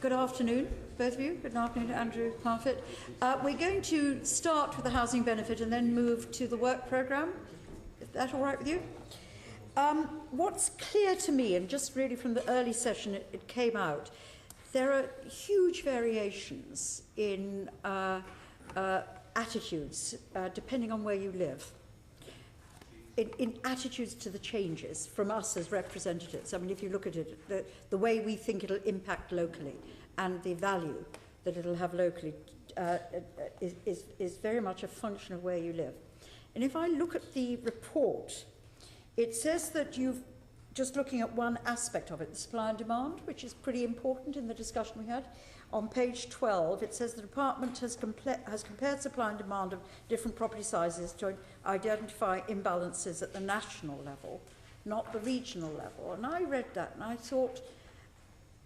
Good afternoon, both of you. Good afternoon, Andrew Parfitt. We're going to start with the housing benefit and then move to the work programme. Is that all right with you? What's clear to me, and just really from the early session it came out, there are huge variations in attitudes depending on where you live. In attitudes to the changes from us as representatives. I mean, if you look at it, the way we think it'll impact locally and the value that it'll have locally is very much a function of where you live. And if I look at the report, it says that you've, just looking at one aspect of it, the supply and demand, which is pretty important in the discussion we had. On page 12, it says the department has compared supply and demand of different property sizes to identify imbalances at the national level, not the regional level. And I read that and I thought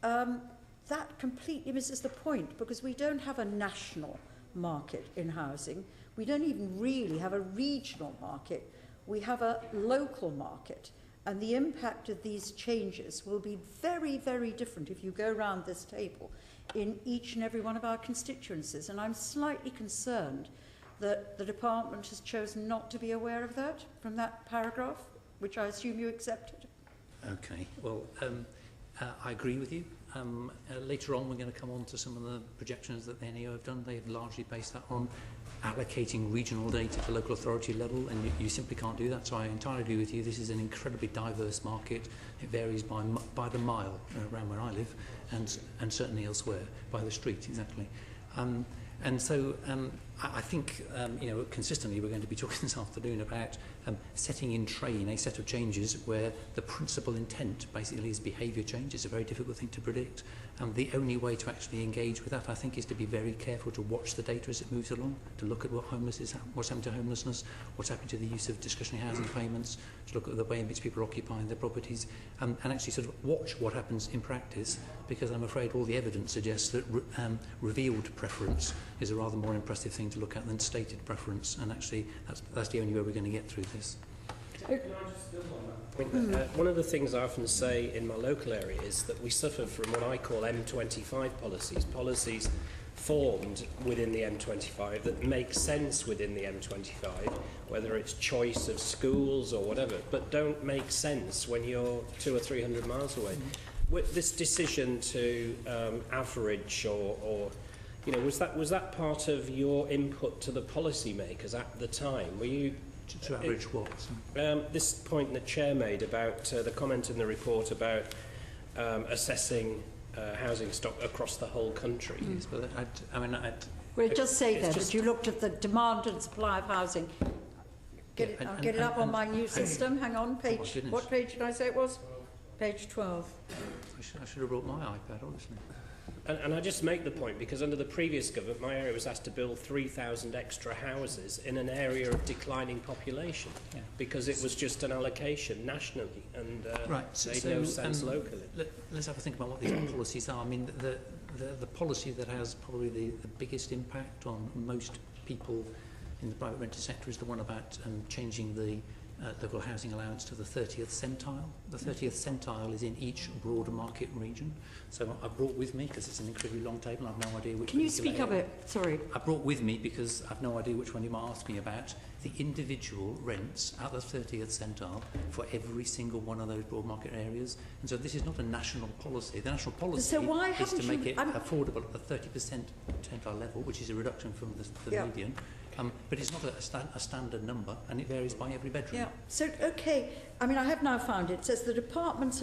that completely misses the point, because we don't have a national market in housing. We don't even really have a regional market. We have a local market. And the impact of these changes will be very, very different if you go around this table in each and every one of our constituencies. And I'm slightly concerned that the department has chosen not to be aware of that from that paragraph, which I assume you accepted. Okay, well, I agree with you. Later on, we're going to come on to some of the projections that the NEO have done. They've largely based that on allocating regional data to local authority level, and you simply can't do that. So I entirely agree with you. This is an incredibly diverse market. It varies by the mile around where I live, and certainly elsewhere by the street, exactly. And so I think, consistently we're going to be talking this afternoon about setting in train a set of changes where the principal intent basically is behaviour change. It's a very difficult thing to predict. The only way to actually engage with that, I think, is to be very careful to watch the data as it moves along, to look at what's happening to homelessness, what's happening to the use of discretionary housing payments, to look at the way in which people are occupying their properties, and actually sort of watch what happens in practice, because I'm afraid all the evidence suggests that revealed preference is a rather more impressive thing to look at than stated preference, and actually that's the only way we're going to get through this. Can I just build on that point? One of the things I often say in my local area is that we suffer from what I call M25 policies formed within the M25 that make sense within the M25, whether it's choice of schools or whatever, but don't make sense when you're 200 or 300 miles away. With this decision to average or was that part of your input to the policymakers at the time? Were you to average what? This point the chair made about the comment in the report about assessing housing stock across the whole country. Yes, but Well, it does say there that you looked at the demand and supply of housing. Get it up on my new system. Hang on, page. What page did I say it was? Page 12. I should have brought my iPad, honestly. And I just make the point because under the previous government, my area was asked to build 3,000 extra houses in an area of declining population because it was just an allocation nationally and made no sense locally. Let's have a think about what these policies are. I mean, the policy that has probably the biggest impact on most people in the private rented sector is the one about changing the local housing allowance to the 30th centile. The 30th centile is in each broader market region. So I brought with me, because it's an incredibly long table, I have no idea which Can you speak up a bit? Sorry. I brought with me, because I've no idea which one you might ask me about, the individual rents at the 30th centile for every single one of those broad market areas. And so this is not a national policy. The national policy is to make it affordable at the 30% centile level, which is a reduction from the median. But it's not a standard number, and it varies by every bedroom. Yeah. So, okay. I mean, I have now found it says the departments,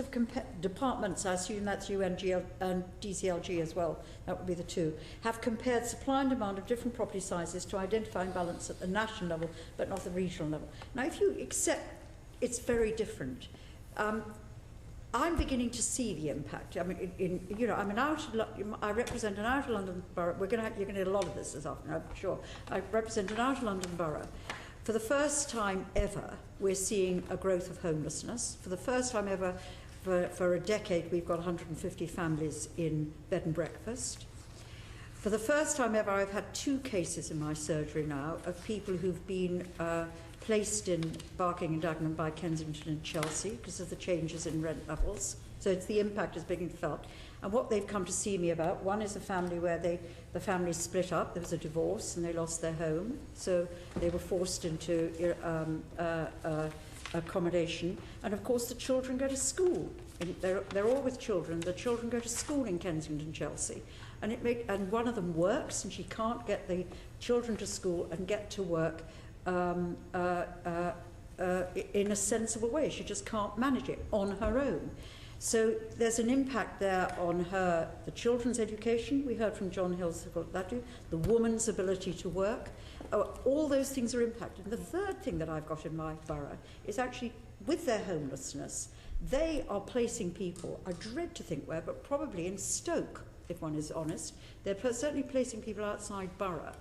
I assume that's UNGL and DCLG as well, that would be the two, have compared supply and demand of different property sizes to identify imbalance at the national level, but not the regional level. Now, if you accept it's very different, I'm beginning to see the impact. I mean, I represent an outer London borough. You're going to get a lot of this afternoon, I'm sure. I represent an outer London borough. For the first time ever, we're seeing a growth of homelessness. For the first time ever, for a decade, we've got 150 families in bed and breakfast. For the first time ever, I've had 2 cases in my surgery now of people who've been placed in Barking and Dagenham by Kensington and Chelsea because of the changes in rent levels. So it's the impact is being felt. And what they've come to see me about, one is a family where the family split up, there was a divorce and they lost their home. So they were forced into accommodation. And of course the children go to school. And they're all with children. The children go to school in Kensington, Chelsea. And one of them works and she can't get the children to school and get to work in a sensible way. She just can't manage it on her own. So there's an impact there on the children's education. We heard from John Hills about that too. The woman's ability to work. All those things are impacted. And the third thing that I've got in my borough is actually with their homelessness, they are placing people, I dread to think where, but probably in Stoke, if one is honest. They're certainly placing people outside borough.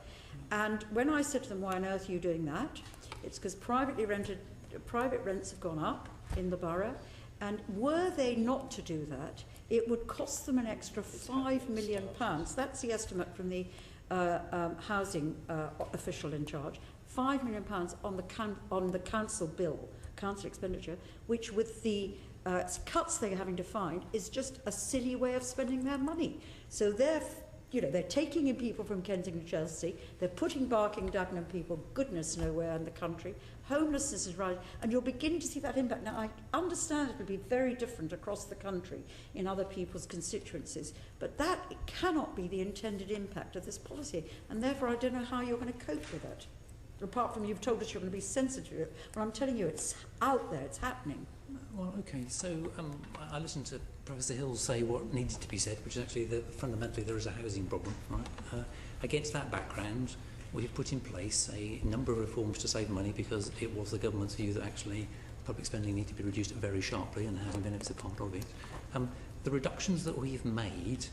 And when I said to them, why on earth are you doing that? It's because private rents have gone up in the borough. And were they not to do that, it would cost them an extra £5 million. That's the estimate from the housing official in charge. £5 million on the council bill, council expenditure, which with the cuts they're having to find is just a silly way of spending their money. So they're taking in people from Kensington and Chelsea, they're putting Barking, Dagenham people, goodness nowhere in the country. Homelessness is rising, and you're beginning to see that impact. Now, I understand it will be very different across the country in other people's constituencies, but that cannot be the intended impact of this policy, and therefore I don't know how you're going to cope with it. Apart from you've told us you're going to be sensitive to it, but I'm telling you it's out there, it's happening. Well, okay, so I listened to Professor Hill say what needed to be said, which is actually that fundamentally there is a housing problem, right? Against that background, we've put in place a number of reforms to save money because it was the government's view that actually public spending needed to be reduced very sharply, and housing benefits are part of it. The reductions that we've made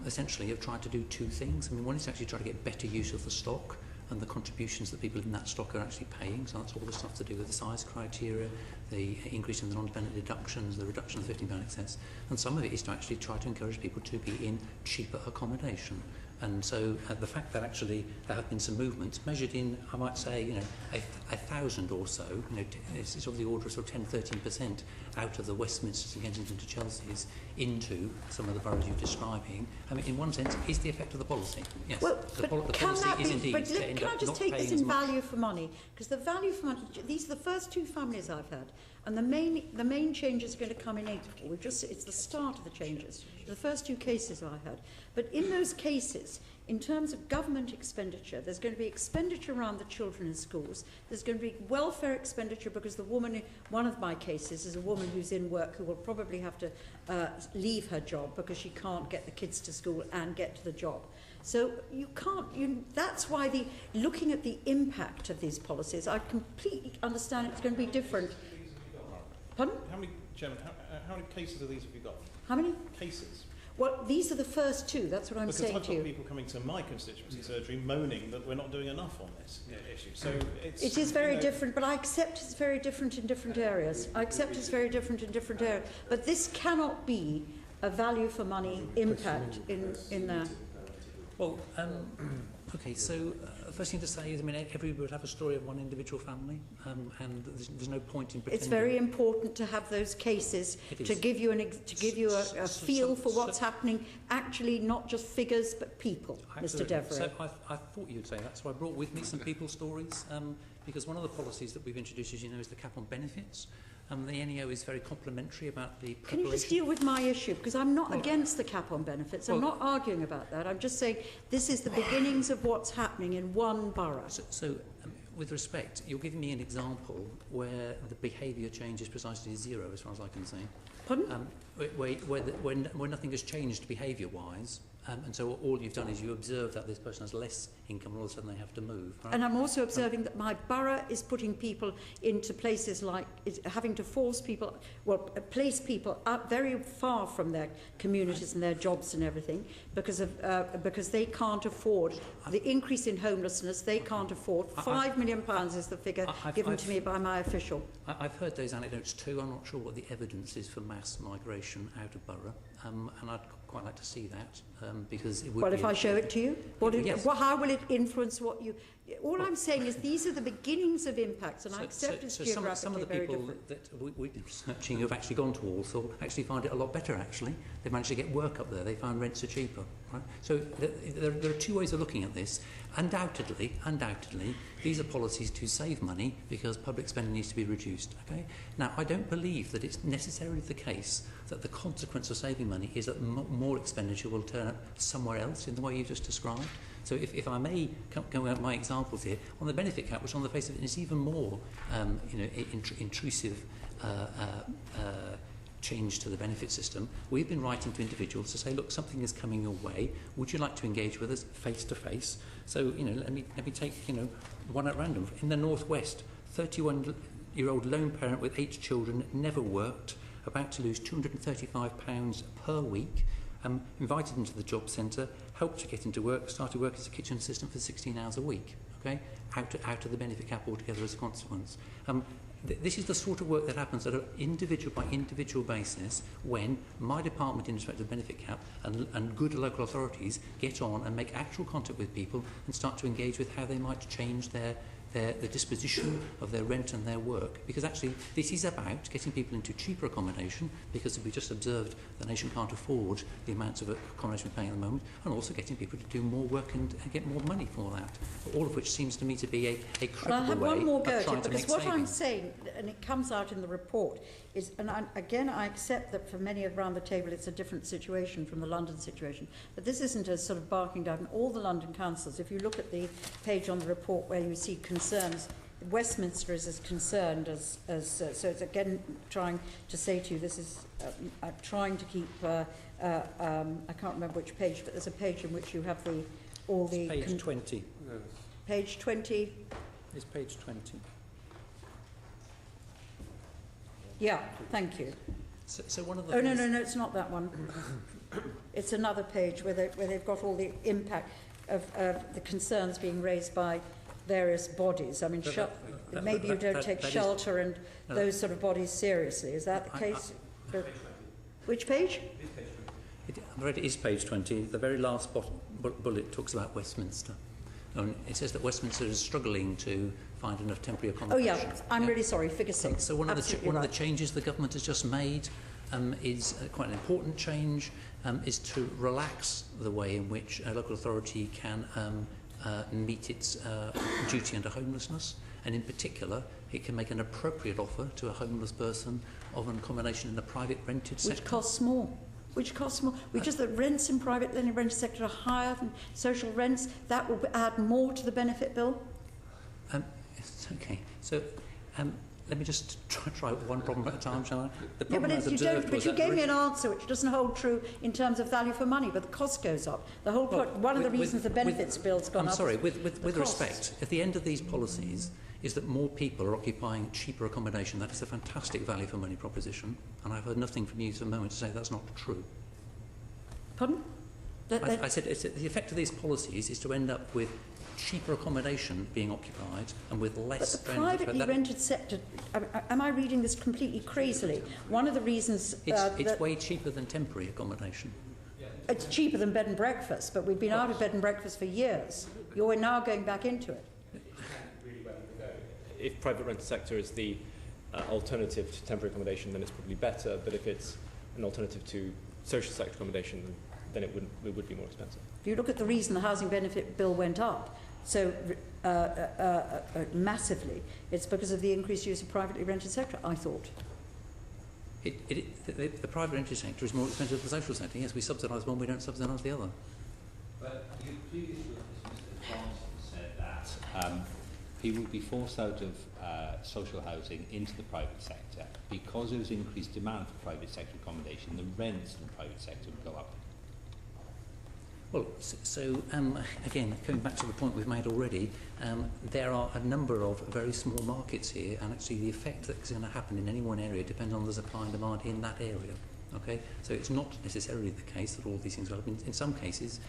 essentially have tried to do two things. I mean, one is to actually try to get better use of the stock and the contributions that people in that stock are actually paying. So that's all the stuff to do with the size criteria, the increase in the non-dependent deductions, the reduction of the £15 excess. And some of it is to actually try to encourage people to be in cheaper accommodation. And so the fact that actually there have been some movements measured in, I might say, 1,000 or so, it's of the order of sort of 10-13% out of the Westminsters and Kensington to Chelsea's into some of the boroughs you're describing. I mean, in one sense, is the effect of the policy. Yes, well, the policy is indeed but to end can I up just not take paying this as in much. value for money? Because the value for money, these are the first two families I've had. And the main changes are going to come in April. It's the start of the changes. The first two cases I had. But in those cases, in terms of government expenditure, there's going to be expenditure around the children in schools. There's going to be welfare expenditure because the woman, one of my cases is a woman who's in work who will probably have to leave her job because she can't get the kids to school and get to the job. So that's why looking at the impact of these policies, I completely understand it's going to be different. Pardon? Chairman, how many cases of these have you got? How many? Cases. Well, these are the first two. That's what I'm saying to you. Because I've got people coming to my constituency surgery moaning that we're not doing enough on this issue. So it is very different, but I accept it's very different in different areas. I accept it's very different in different areas. But this cannot be a value for money impact in there. Well, okay, so first thing to say is, I mean, everybody would have a story of one individual family, and there's no point in pretending. It's very important to have those cases to give you a feel for what's happening, actually not just figures but people, Absolutely. Mr. Devereux. So I thought you'd say that, so I brought with me some people stories, because one of the policies that we've introduced, as you know, is the cap on benefits. The NEO is very complimentary about the preparation. Can you just deal with my issue? Because I'm not against the cap on benefits. I'm not arguing about that. I'm just saying this is the beginnings of what's happening in one borough. So with respect, you're giving me an example where the behaviour change is precisely zero, as far as I can see. Pardon? Where nothing has changed behaviour-wise, and so all you've done is you observe that this person has less income and all of a sudden they have to move. Right? And I'm also observing that my borough is putting people into places like having to force people, place people up very far from their communities and their jobs and everything because they can't afford the increase in homelessness. They can't afford. £5 million is the figure given to me by my official. I've heard those anecdotes too. I'm not sure what the evidence is for mass migration out of borough, and I'd quite like to see that. because it would Well, be if I show it to you, Yes. how will it influence what you... All I'm saying is these are the beginnings of impacts, and I accept it's geographically some of the very people different. that we've been researching who've actually gone to Walsall actually find it a lot better, actually. They managed to get work up there. They found rents are cheaper. Right? So there are two ways of looking at this. Undoubtedly, these are policies to save money because public spending needs to be reduced. Okay? Now, I don't believe that it's necessarily the case that the consequence of saving money is that more expenditure will turn up somewhere else in the way you just described. So if I may go out my examples here, on the benefit cap, which on the face of it is even more intrusive change to the benefit system, we've been writing to individuals to say, look, something is coming your way. Would you like to engage with us face to face? So, let me take, one at random. In the Northwest, 31-year-old lone parent with 8 children, never worked, about to lose £235 per week, invited into the job centre, helped to get into work, started work as a kitchen assistant for 16 hours a week, okay? Out of the benefit cap altogether as a consequence. This is the sort of work that happens at an individual by individual basis when my department in respect of benefit cap and good local authorities get on and make actual contact with people and start to engage with how they might change the disposition of their rent and their work. Because actually this is about getting people into cheaper accommodation, because we just observed the nation can't afford the amounts of accommodation we're paying at the moment, and also getting people to do more work and get more money for that. All of which seems to me to be a credible I'll have way one more of go at trying it, to because make what I'm savings. saying, and it comes out in the report, is, and again I accept that for many around the table it's a different situation from the London situation, but this isn't a sort of barking down all the London councils. If you look at the page on the report where you see concerns, Westminster is as concerned as so it's again trying to say to you, this is trying to keep I can't remember which page, but there's a page in which you have all the Page 20. page 20. It's page 20. Yeah, thank you. So one of the Oh, things... no, it's not that one. It's another page where they've got all the impact of the concerns being raised by various bodies. I mean, maybe you don't take shelter and those sort of bodies seriously. Is that the case? Which page? It is page 20. The very last bullet talks about Westminster. And it says that Westminster is struggling to find enough temporary Oh accommodation. yeah, I'm really sorry, figure 6. So one of Absolutely the changes the government has just made is quite an important change, is to relax the way in which a local authority can meet its duty under homelessness, and in particular it can make an appropriate offer to a homeless person of an accommodation in the private rented sector. Which costs more. Just the rents in private and rented sector are higher than social rents. That will add more to the benefit bill. Okay, so let me just try one problem at a time, shall I? The Yeah, problem but you gave me an answer which doesn't hold true in terms of value for money, but the cost goes up. The whole one of the reasons the benefits bill's gone up. I'm sorry, with costs. respect, at the end of these policies is that more people are occupying cheaper accommodation. That is a fantastic value for money proposition, and I've heard nothing from you for a moment to say that's not true. Pardon? I said the effect of these policies is to end up with cheaper accommodation being occupied and with less... But the privately rented sector, am I reading this completely crazily? One of the reasons... It's way cheaper than temporary accommodation. It's cheaper than bed and breakfast, but we've been out of bed and breakfast for years. You're now going back into it. If private rented sector is the alternative to temporary accommodation, then it's probably better, but if it's an alternative to social sector accommodation, then it would be more expensive. If you look at the reason the housing benefit bill went up so massively, it's because of the increased use of privately rented sector, I thought. The private rented sector is more expensive than the social sector. Yes, we subsidise one, we don't subsidise the other. But you previously, Mr. Johnson said that people would be forced out of social housing into the private sector because there was increased demand for private sector accommodation. The rents in the private sector would go up. Well, again, coming back to the point we've made already, there are a number of very small markets here, and actually the effect that's going to happen in any one area depends on the supply and demand in that area. Okay, so it's not necessarily the case that all these things will happen. In some cases,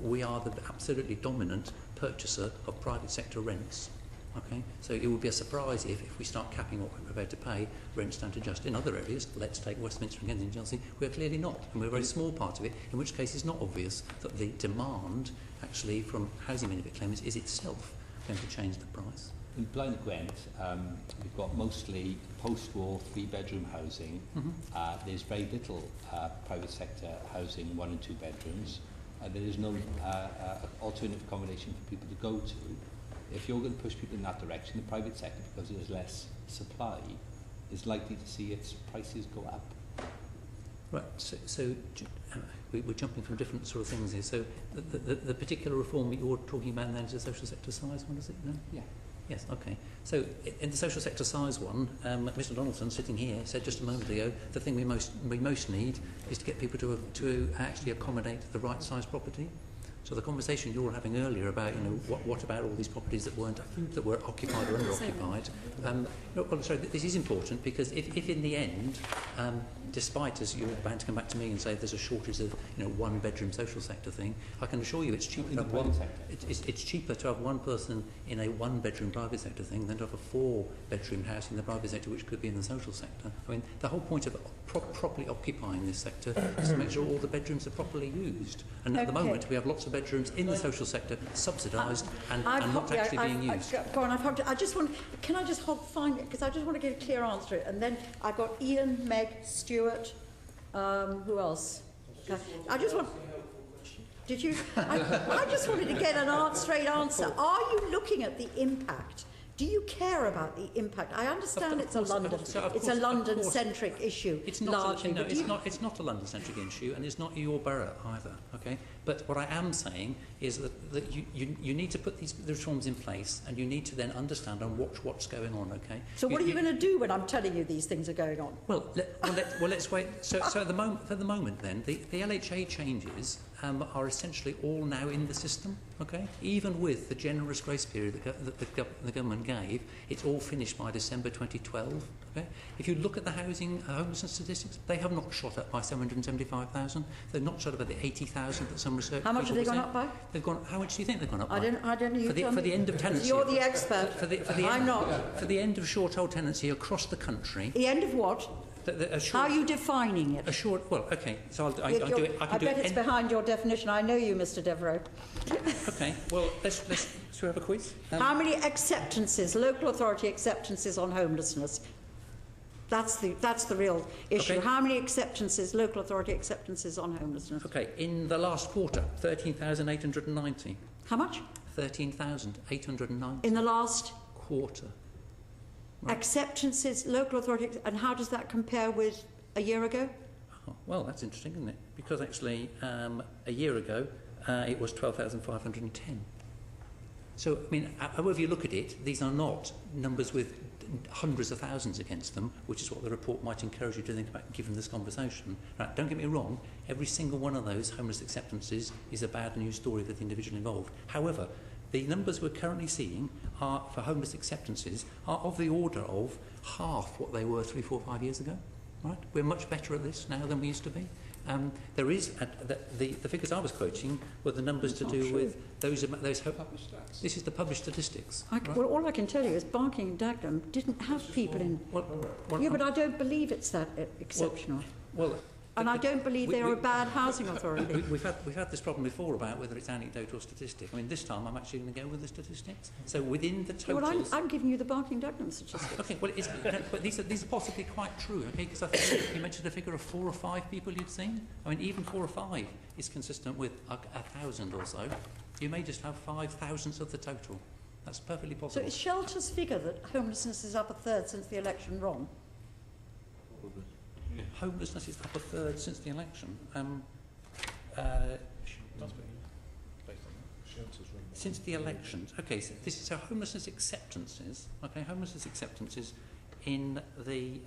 we are the absolutely dominant purchaser of private sector rents. Okay, so it would be a surprise if we start capping what we're prepared to pay, rents don't adjust. In other areas, let's take Westminster and Kensington Chelsea, we're clearly not, and we're a very small part of it, in which case it's not obvious that the demand actually from housing benefit claimants is itself going to change the price. In Blaen y Gwent, we've got mostly post-war 3-bedroom housing. There's very little private sector housing, 1 and 2 bedrooms. There is no alternative accommodation for people to go to. If you're going to push people in that direction, the private sector, because there's less supply, is likely to see its prices go up. Right, so we're jumping from different sort of things here. So the particular reform that you're talking about then is the social sector size one, is it? No? Yeah. Yes, okay. So in the social sector size one, Mr Donaldson sitting here said just a moment ago the thing we most need is to get people to actually accommodate the right size property. So the conversation you were having earlier about, you know, what about all these properties that were occupied or underoccupied? Well, sorry, this is important because if in the end, despite, as you're bound to come back to me and say there's a shortage of, you know, 1-bedroom social sector thing, I can assure you it's cheaper to have one. It's cheaper to have one person in a 1-bedroom private sector thing than to have a 4-bedroom house in the private sector, which could be in the social sector. I mean, the whole point of properly occupying this sector is to make sure all the bedrooms are properly used. And at the moment, we have lots of bedrooms in the social sector subsidised and not actually being used. Go on, I just want, can I just find it, because I just want to get a clear answer to it. And then I've got Ian, Meg, Stuart, who else? I just want... Did you? I just wanted to get an straight answer. Are you looking at the impact? Do you care about the impact? I understand it's a London-centric issue. It's not. It's not a London-centric issue, and it's not your borough either. Okay. But what I am saying is that you need to put these reforms in place, and you need to then understand and watch what's going on. Okay. So what are you going to do when I'm telling you these things are going on? Well, let's wait. So at the moment, then the LHA changes are essentially all now in the system. Okay. Even with the generous grace period that the government gave, it's all finished by December 2012. Okay. If you look at the homelessness statistics, they have not shot up by 775,000. They've not shot up by the 80,000 that some research. How much have they gone up by? They've gone. How much do you think they've gone up by? I don't know. For the end of tenancy. You're the expert. I'm not. For the end of short-hold tenancy across the country. The end of what? How are you defining it? Well, okay. So I do it. I bet it's behind your definition. I know you, Mr. Devereux. Okay. Well, let's should we have a quiz? How many acceptances, local authority acceptances on homelessness? That's the real issue. Okay. How many acceptances, local authority acceptances on homelessness? Okay. In the last quarter, 13,890. How much? 13,890. In the last quarter. Right. Acceptances, local authority, and how does that compare with a year ago? Oh, well, that's interesting, isn't it? Because actually, a year ago, it was 12,510. So, I mean, however you look at it, these are not numbers with hundreds of thousands against them, which is what the report might encourage you to think about given this conversation. Right, don't get me wrong, every single one of those homeless acceptances is a bad news story for the individual involved. However, the numbers we're currently seeing are, for homeless acceptances, are of the order of half what they were 3, 4, 5 years ago. Right? We're much better at this now than we used to be. There is the figures I was quoting were the numbers to do with those published stats. This is the published statistics. Right? Well, all I can tell you is Barking and Dagenham didn't have people in. Well, yeah, but I don't believe it's that exceptional. Well. And I don't believe they're a bad housing authority. We've had this problem before about whether it's anecdotal or statistic. I mean, this time I'm actually going to go with the statistics. So within the totals... Well, I'm giving you the Barking Dagenham statistics. Okay, well, but these are possibly quite true, okay? Because I think you mentioned a figure of 4 or 5 people you'd seen. I mean, even 4 or 5 is consistent with 1,000 or so. You may just have 5,000 of the total. That's perfectly possible. So is Shelter's figure that homelessness is up a third since the election wrong? Homelessness is up a third since the election. Since the elections. Okay, so this is homelessness acceptances. Okay, homelessness acceptances in the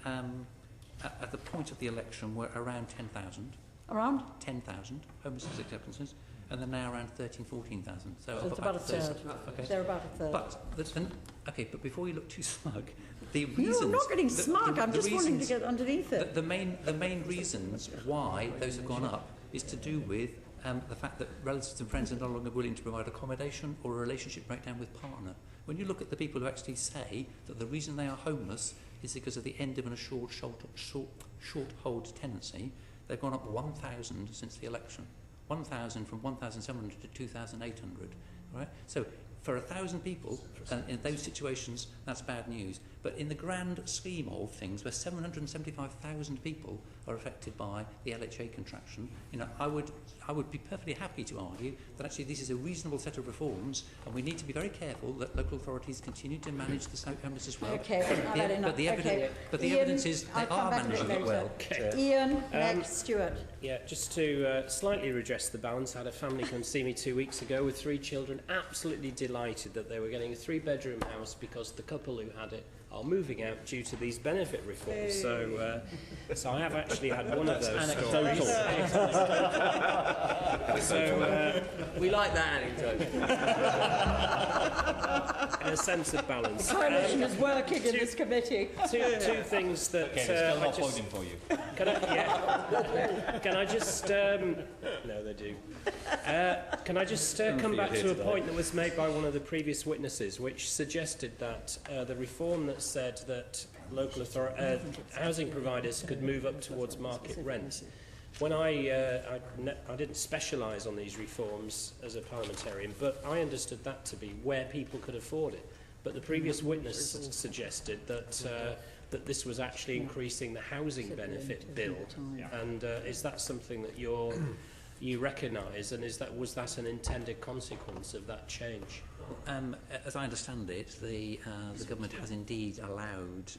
at the point of the election were around 10,000. Around 10,000 homelessness acceptances, and they're now around 13,000, 14,000. So it's about a third. Okay. They're about a third. But before you look too smug, the reasons... No, I'm not getting smug. I'm just wanting to get underneath it. The main reasons why those have gone up is to do with the fact that relatives and friends are no longer willing to provide accommodation or a relationship breakdown with partner. When you look at the people who actually say that the reason they are homeless is because of the end of a short hold tenancy, they've gone up 1,000 since the election. 1,000 from 1,700 to 2,800. Right? So for 1,000 people, in those situations, that's bad news. But in the grand scheme of things, where 775,000 people are affected by the LHA contraction, I would be perfectly happy to argue that actually this is a reasonable set of reforms, and we need to be very careful that local authorities continue to manage the homeless as well. Okay, but the evidence is they are managing it well. Okay. Ian, next, Stuart. Yeah, just to slightly redress the balance, I had a family come see me 2 weeks ago with 3 children, absolutely delighted that they were getting a 3-bedroom house because the couple who had it are moving out due to these benefit reforms. So I have actually had one of those stories. So we like that anecdote. In a sense of balance. Coalition is working in this committee. Two things that Okay, they're still not voting for you. Can I just no, they do. Can I just come back to a point that was made by one of the previous witnesses, which suggested that the reform that said that local housing providers could move up towards market rent. When I didn't specialise on these reforms as a parliamentarian, but I understood that to be where people could afford it. But the previous witness suggested that that this was actually increasing the housing benefit bill. And is that something that you recognise, and was that an intended consequence of that change? As I understand it, the government has indeed allowed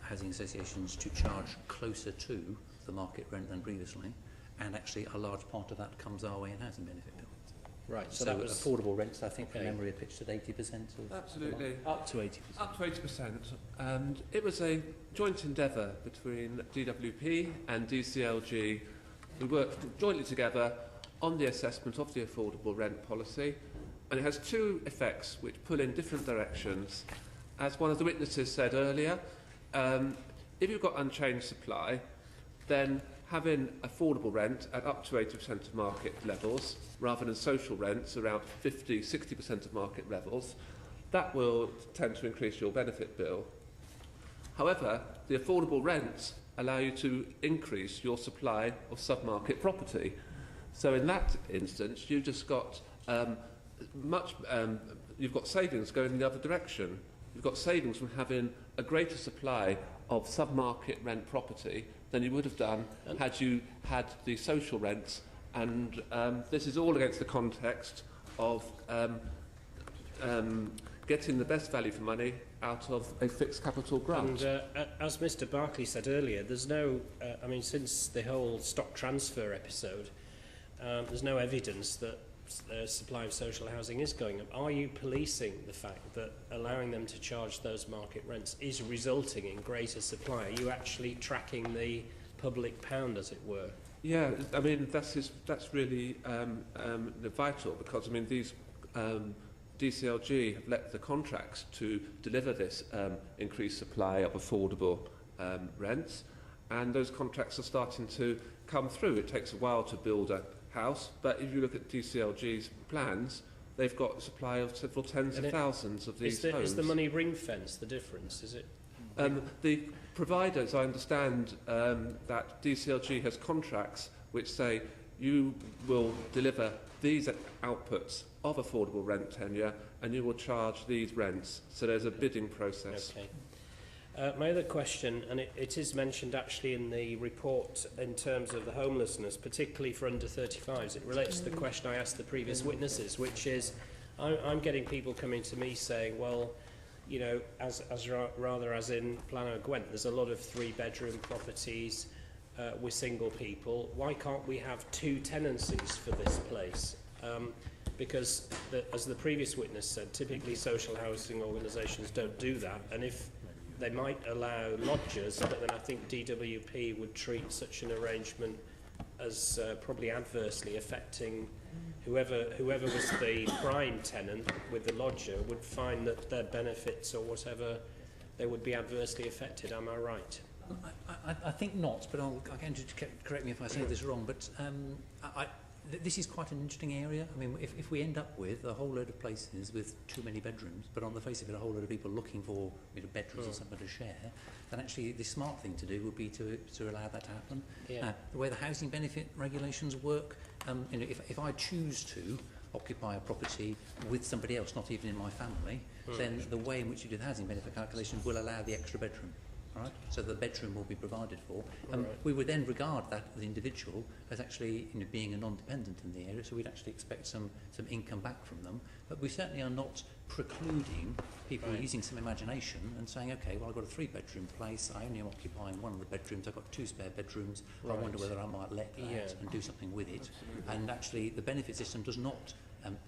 housing associations to charge closer to the market rent than previously, and actually a large part of that comes our way in housing benefit bill. Right, so that was affordable rents, I think, from memory, are pitched at 80%. Absolutely. Up to 80%. Up to 80%. And it was a joint endeavour between DWP and DCLG. We worked jointly together on the assessment of the affordable rent policy, and it has 2 effects which pull in different directions. As one of the witnesses said earlier, if you've got unchanged supply, then having affordable rent at up to 80% of market levels, rather than social rents around 50, 60% of market levels, that will tend to increase your benefit bill. However, the affordable rents allow you to increase your supply of sub-market property. So in that instance, you've just got you've got savings going in the other direction. You've got savings from having a greater supply of sub-market rent property than you would have done had you had the social rents. And this is all against the context of getting the best value for money out of a fixed capital grant. And as Mr Barclay said earlier, there's no, since the whole stock transfer episode, there's no evidence that supply of social housing is going up. Are you policing the fact that allowing them to charge those market rents is resulting in greater supply? Are you actually tracking the public pound, as it were? Yeah, I mean, that's really vital, because, I mean, these DCLG have let the contracts to deliver this increased supply of affordable rents, and those contracts are starting to come through. It takes a while to build a house, but if you look at DCLG's plans, they've got a supply of several tens of thousands of these homes. Is the money ring-fenced, the difference, is it? The providers, I understand that DCLG has contracts which say you will deliver these outputs of affordable rent tenure and you will charge these rents. So there's a bidding process. Okay. My other question, and it is mentioned actually in the report in terms of the homelessness, particularly for under 35s, it relates to the question I asked the previous witnesses, which is I'm getting people coming to me saying, well, you know, as in Plano Gwent, there's a lot of 3-bedroom properties with single people. Why can't we have 2 tenancies for this place? Because, as the previous witness said, typically social housing organisations don't do that, and if they might allow lodgers, but then I think DWP would treat such an arrangement as probably adversely affecting whoever was the prime tenant with the lodger would find that their benefits or whatever, they would be adversely affected. Am I right? I think not, but I'll get you to correct me if I say this wrong. But this is quite an interesting area. I mean, if we end up with a whole load of places with too many bedrooms, but on the face of it, a whole load of people looking for bedrooms or something to share, then actually the smart thing to do would be to allow that to happen. Yeah. The way the housing benefit regulations work, if I choose to occupy a property with somebody else, not even in my family, then the way in which you do the housing benefit calculation will allow the extra bedroom. Right? So the bedroom will be provided for. We would then regard that the individual as actually being a non-dependent in the area, so we'd actually expect some income back from them. But we certainly are not precluding people using some imagination and saying, okay, well, I've got a 3-bedroom place, I only am occupying one of the bedrooms, I've got 2 spare bedrooms, I wonder whether I might let that and do something with it. And actually the benefit system does not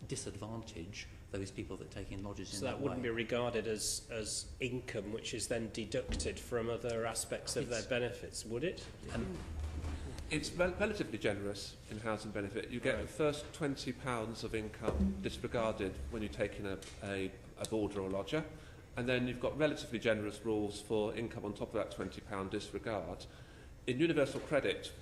disadvantage those people that take in lodgers in that way. So that wouldn't be regarded as income, which is then deducted from other aspects of their benefits, would it? It's relatively generous in housing benefit. You get the first £20 of income disregarded when you're taking a boarder or lodger, and then you've got relatively generous rules for income on top of that £20 disregard. In universal credit,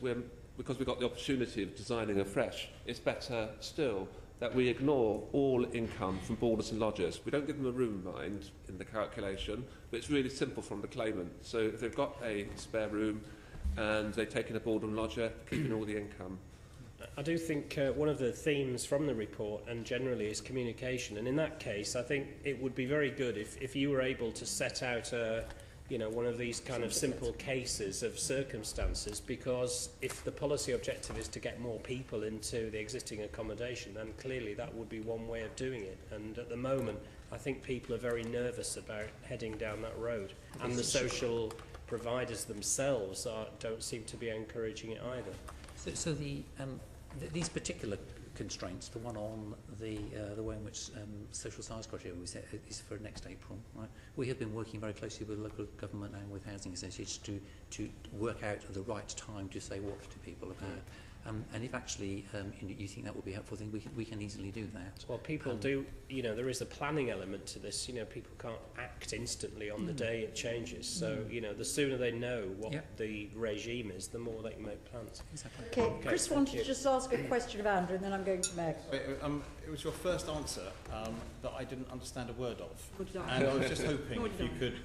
because we've got the opportunity of designing afresh, it's better still that we ignore all income from boarders and lodgers. We don't give them a room mind in the calculation, but it's really simple from the claimant. So if they've got a spare room and they've taken a boarder and lodger, keeping all the income. I do think one of the themes from the report and generally is communication, and in that case I think it would be very good if you were able to set out one of these kind of simple cases of circumstances, because if the policy objective is to get more people into the existing accommodation, then clearly that would be one way of doing it. And at the moment, I think people are very nervous about heading down that road, and the social providers themselves don't seem to be encouraging it either. So these particular constraints, the one on the way in which social size criteria is for next April, right? We have been working very closely with local government and with housing associations to work out the right time to say what to people about. And if actually you think that would be helpful, then we can easily do that. Well, people do, there is a planning element to this. People can't act instantly on the day it changes. So, the sooner they know what the regime is, the more they can make plans. Exactly. Okay, Chris wanted to just ask a question of Andrew, and then I'm going to Meg. It was your first answer that I didn't understand a word of. And I was just hoping if you could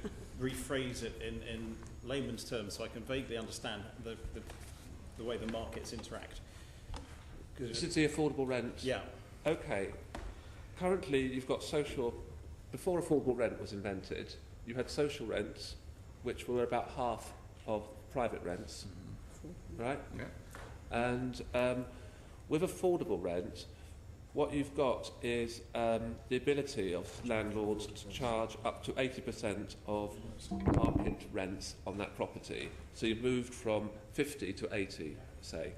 rephrase it in layman's terms so I can vaguely understand the way the markets interact. This is the affordable rent. Yeah. Okay. Currently, you've got social. Before affordable rent was invented, you had social rents, which were about half of private rents, right? Yeah. And with affordable rent, what you've got is the ability of landlords to charge up to 80% of market rents on that property. So you've moved from 50 to 80, say.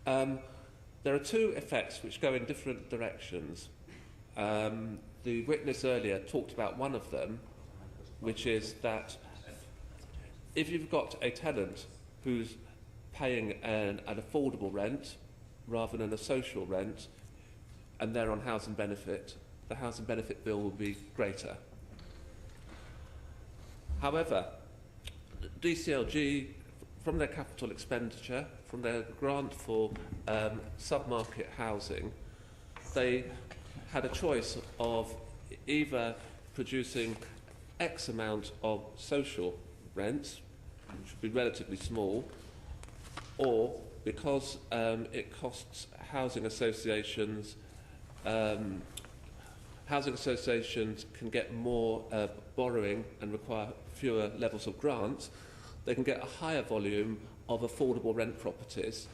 There are two effects which go in different directions. The witness earlier talked about one of them, which is that if you've got a tenant who's paying an affordable rent rather than a social rent, and they're on housing benefit, the housing benefit bill will be greater. However, DCLG, from their capital expenditure, from their grant for sub-market housing, they had a choice of either producing X amount of social rents, which would be relatively small, or because it costs housing associations can get more borrowing and require fewer levels of grants, they can get a higher volume of affordable rent properties.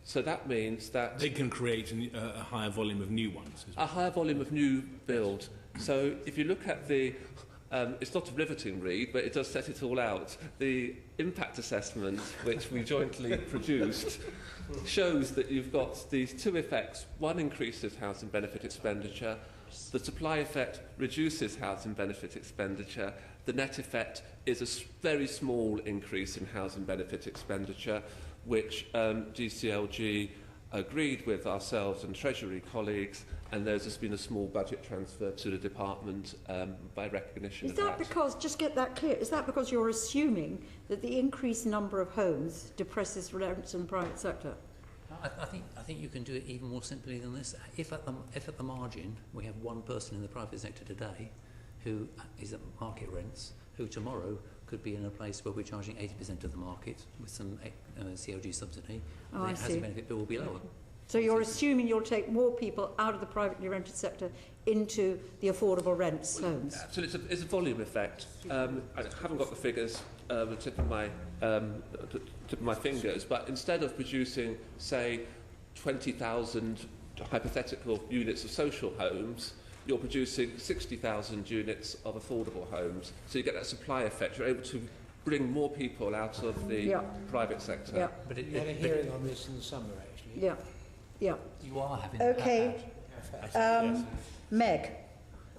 So that means that they can create a higher volume of new ones. A higher volume of new build. So if you look at the it's not a riveting read, but it does set it all out. The impact assessment, which we jointly produced, shows that you've got these two effects. One increases housing benefit expenditure. The supply effect reduces housing benefit expenditure. The net effect is a very small increase in housing benefit expenditure, which GCLG agreed with ourselves and Treasury colleagues, and there's just been a small budget transfer to the department by recognition of that. Is that because, just get that clear, is that because you're assuming that the increased number of homes depresses rents in the private sector? I think you can do it even more simply than this. If at the margin we have one person in the private sector today who is at market rents, who tomorrow could be in a place where we're charging 80% of the market with some COG subsidy, Oh, then I the see. housing benefit bill will be lower. So you're assuming you'll take more people out of the privately rented sector into the affordable rents homes? So it's a volume effect. I haven't got the figures at the tip of my fingers, but instead of producing, say, 20,000 hypothetical units of social homes, you're producing 60,000 units of affordable homes. So you get that supply effect. You're able to bring more people out of the private sector. Yeah. But We had a hearing on this in the summer, actually. Yeah. Yeah. you are having Okay. Meg.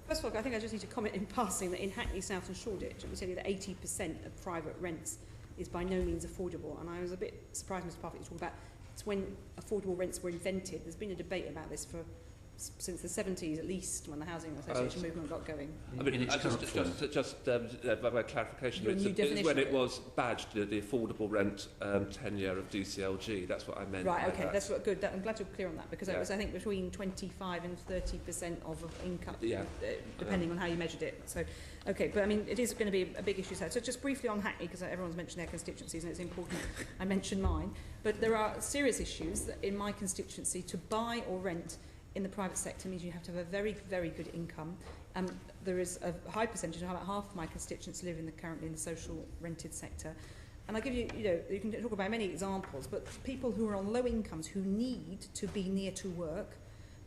First of all, I think I just need to comment in passing that in Hackney, South and Shoreditch, it was telling you that 80% of private rents is by no means affordable. And I was a bit surprised, Mr. Parfitt, to talk about it's when affordable rents were invented. There's been a debate about this since the 70s at least, when the housing association movement got going. I mean, just by clarification, Your new it's definition when of it it. was badged the affordable rent tenure of DCLG. That's what I meant. Right, by okay, that. that's what, good. I'm glad you're clear on that, because it Yeah. was, I think, between 25 and 30% of income, Yeah. depending on how you measured it. So, okay, but I mean, it is going to be a big issue. So just briefly on Hackney, because everyone's mentioned their constituencies and it's important I mention mine, but there are serious issues that in my constituency. To buy or rent in the private sector means you have to have a very, very good income. There is a high percentage, about half of my constituents live currently in the social rented sector. And I give you, you can talk about many examples, but people who are on low incomes who need to be near to work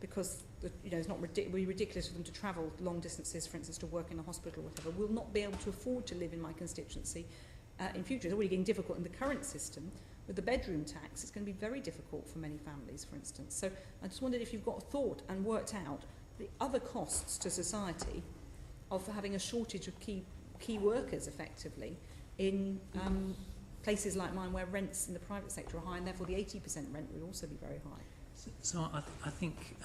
because it's not ridiculous for them to travel long distances, for instance, to work in a hospital or whatever, will not be able to afford to live in my constituency in future. It's already getting difficult in the current system. With the bedroom tax, it's going to be very difficult for many families, for instance. So I just wondered if you've got thought and worked out the other costs to society of having a shortage of key workers, effectively, in places like mine where rents in the private sector are high, and therefore the 80% rent would also be very high. So I think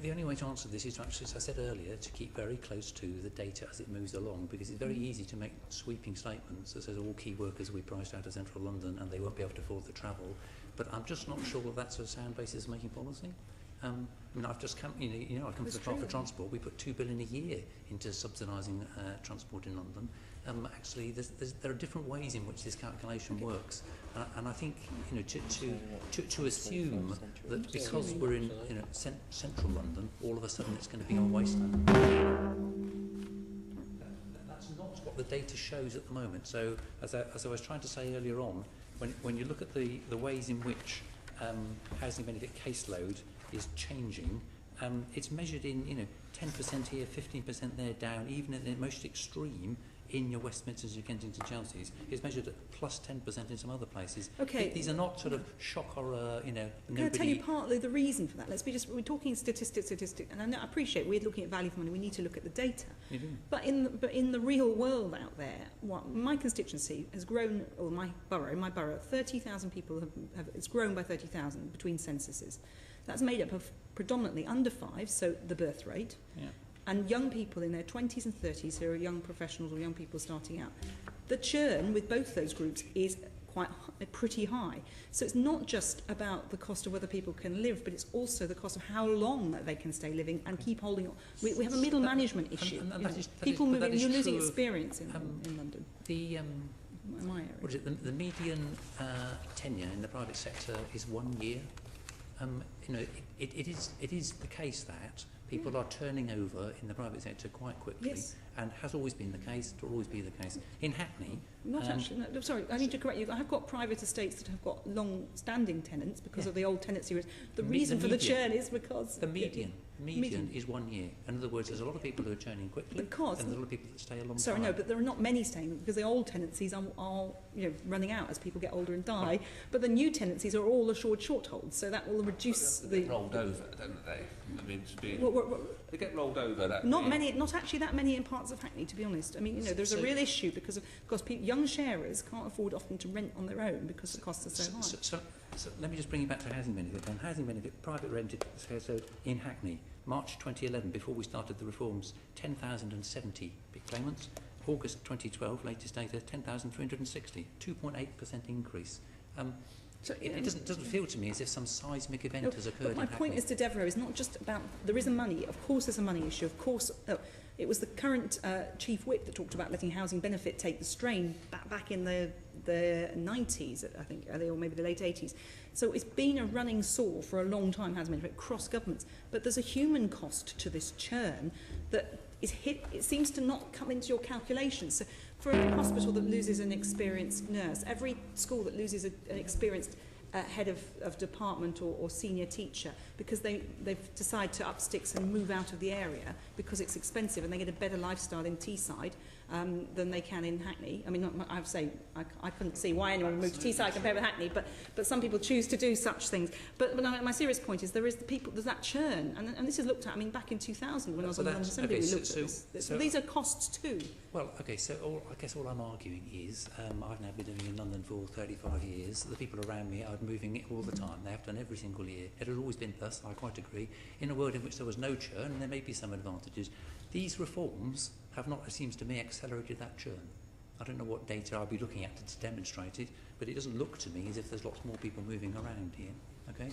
the only way to answer this is to actually, as I said earlier, to keep very close to the data as it moves along, because it's very easy to make sweeping statements that says all key workers will be priced out of central London and they won't be able to afford the travel. But I'm just not sure that that's a sound basis of making policy. I mean, I've just come, I come from the Department for Transport. We put £2 billion a year into subsidising transport in London. Actually, there are different ways in which this calculation works, and I think to assume that because we're in central London, all of a sudden it's going to be on wasteland. That's not what the data shows at the moment. So, as I was trying to say earlier on, when you look at the ways in which housing benefit caseload is changing, it's measured in 10% here, 15% there down, even at the most extreme. In your West Midlands, your Kensington, Chelsea's, is measured at plus 10% in some other places. Okay. These are not sort of shock horror, Can I tell you partly the reason for that? We're talking statistics, and I appreciate we're looking at value for money. We need to look at the data. You do. But in the real world out there, my constituency has grown, or my borough, 30,000 people it's grown by 30,000 between censuses. That's made up of predominantly under 5, so the birth rate. Yeah. And young people in their 20s and 30s who are young professionals or young people starting out. The churn with both those groups is pretty high. So it's not just about the cost of whether people can live, but it's also the cost of how long that they can stay living and keep holding on. We have a middle management issue. People moving, you're losing experience in London. My area. What is it? The median tenure in the private sector is 1 year. It is the case that people are turning over in the private sector quite quickly, and has always been the case, it will always be the case. In Hackney... sorry, I need to correct you. I have got private estates that have got long-standing tenants because of the old tenancy rules. The reason for the churn is because... The median is 1 year. In other words, there's a lot of people who are churning quickly, and there's a lot of people that stay a long time. Sorry, no, but there are not many staying because the old tenancies are running out as people get older and die, but the new tenancies are all assured short-holds, so that will reduce the... rolled over, don't they? I mean, they get rolled over. Not actually that many in parts of Hackney, to be honest. I mean, there's a real issue because young sharers can't afford often to rent on their own because the costs are so high. So let me just bring you back to housing benefit. Then housing benefit, private rented, so in Hackney, March 2011, before we started the reforms, 10,070 claimants. August 2012, latest data, 10,360, 2.8% increase. So it doesn't feel to me as if some seismic event has occurred. But my point, Mr. Devereux, is not just about there is a money. Of course, there's a money issue. Of course, it was the current chief whip that talked about letting housing benefit take the strain back in the 90s, I think, or maybe the late 80s. So it's been a running sore for a long time, housing benefit, across governments. But there's a human cost to this churn that is hit. It seems to not come into your calculations. So for a hospital that loses an experienced nurse, every school that loses an experienced head of department or senior teacher because they've decided to up sticks and move out of the area because it's expensive and they get a better lifestyle in Teesside than they can in Hackney. I mean, I have to say, I couldn't see why anyone would move to Teesside compared with Hackney, but some people choose to do such things. But my serious point is there's that churn, and this is looked at, I mean, back in 2000 when I was on the London Assembly, we looked at this. So these are costs too. Well, okay, so I guess all I'm arguing is, I've now been living in London for 35 years, the people around me are moving all the time, they have done every single year, it has always been thus, I quite agree. In a world in which there was no churn, there may be some advantages. These reforms have not, it seems to me, accelerated that churn. I don't know what data I'll be looking at to demonstrate it, but it doesn't look to me as if there's lots more people moving around here. Okay,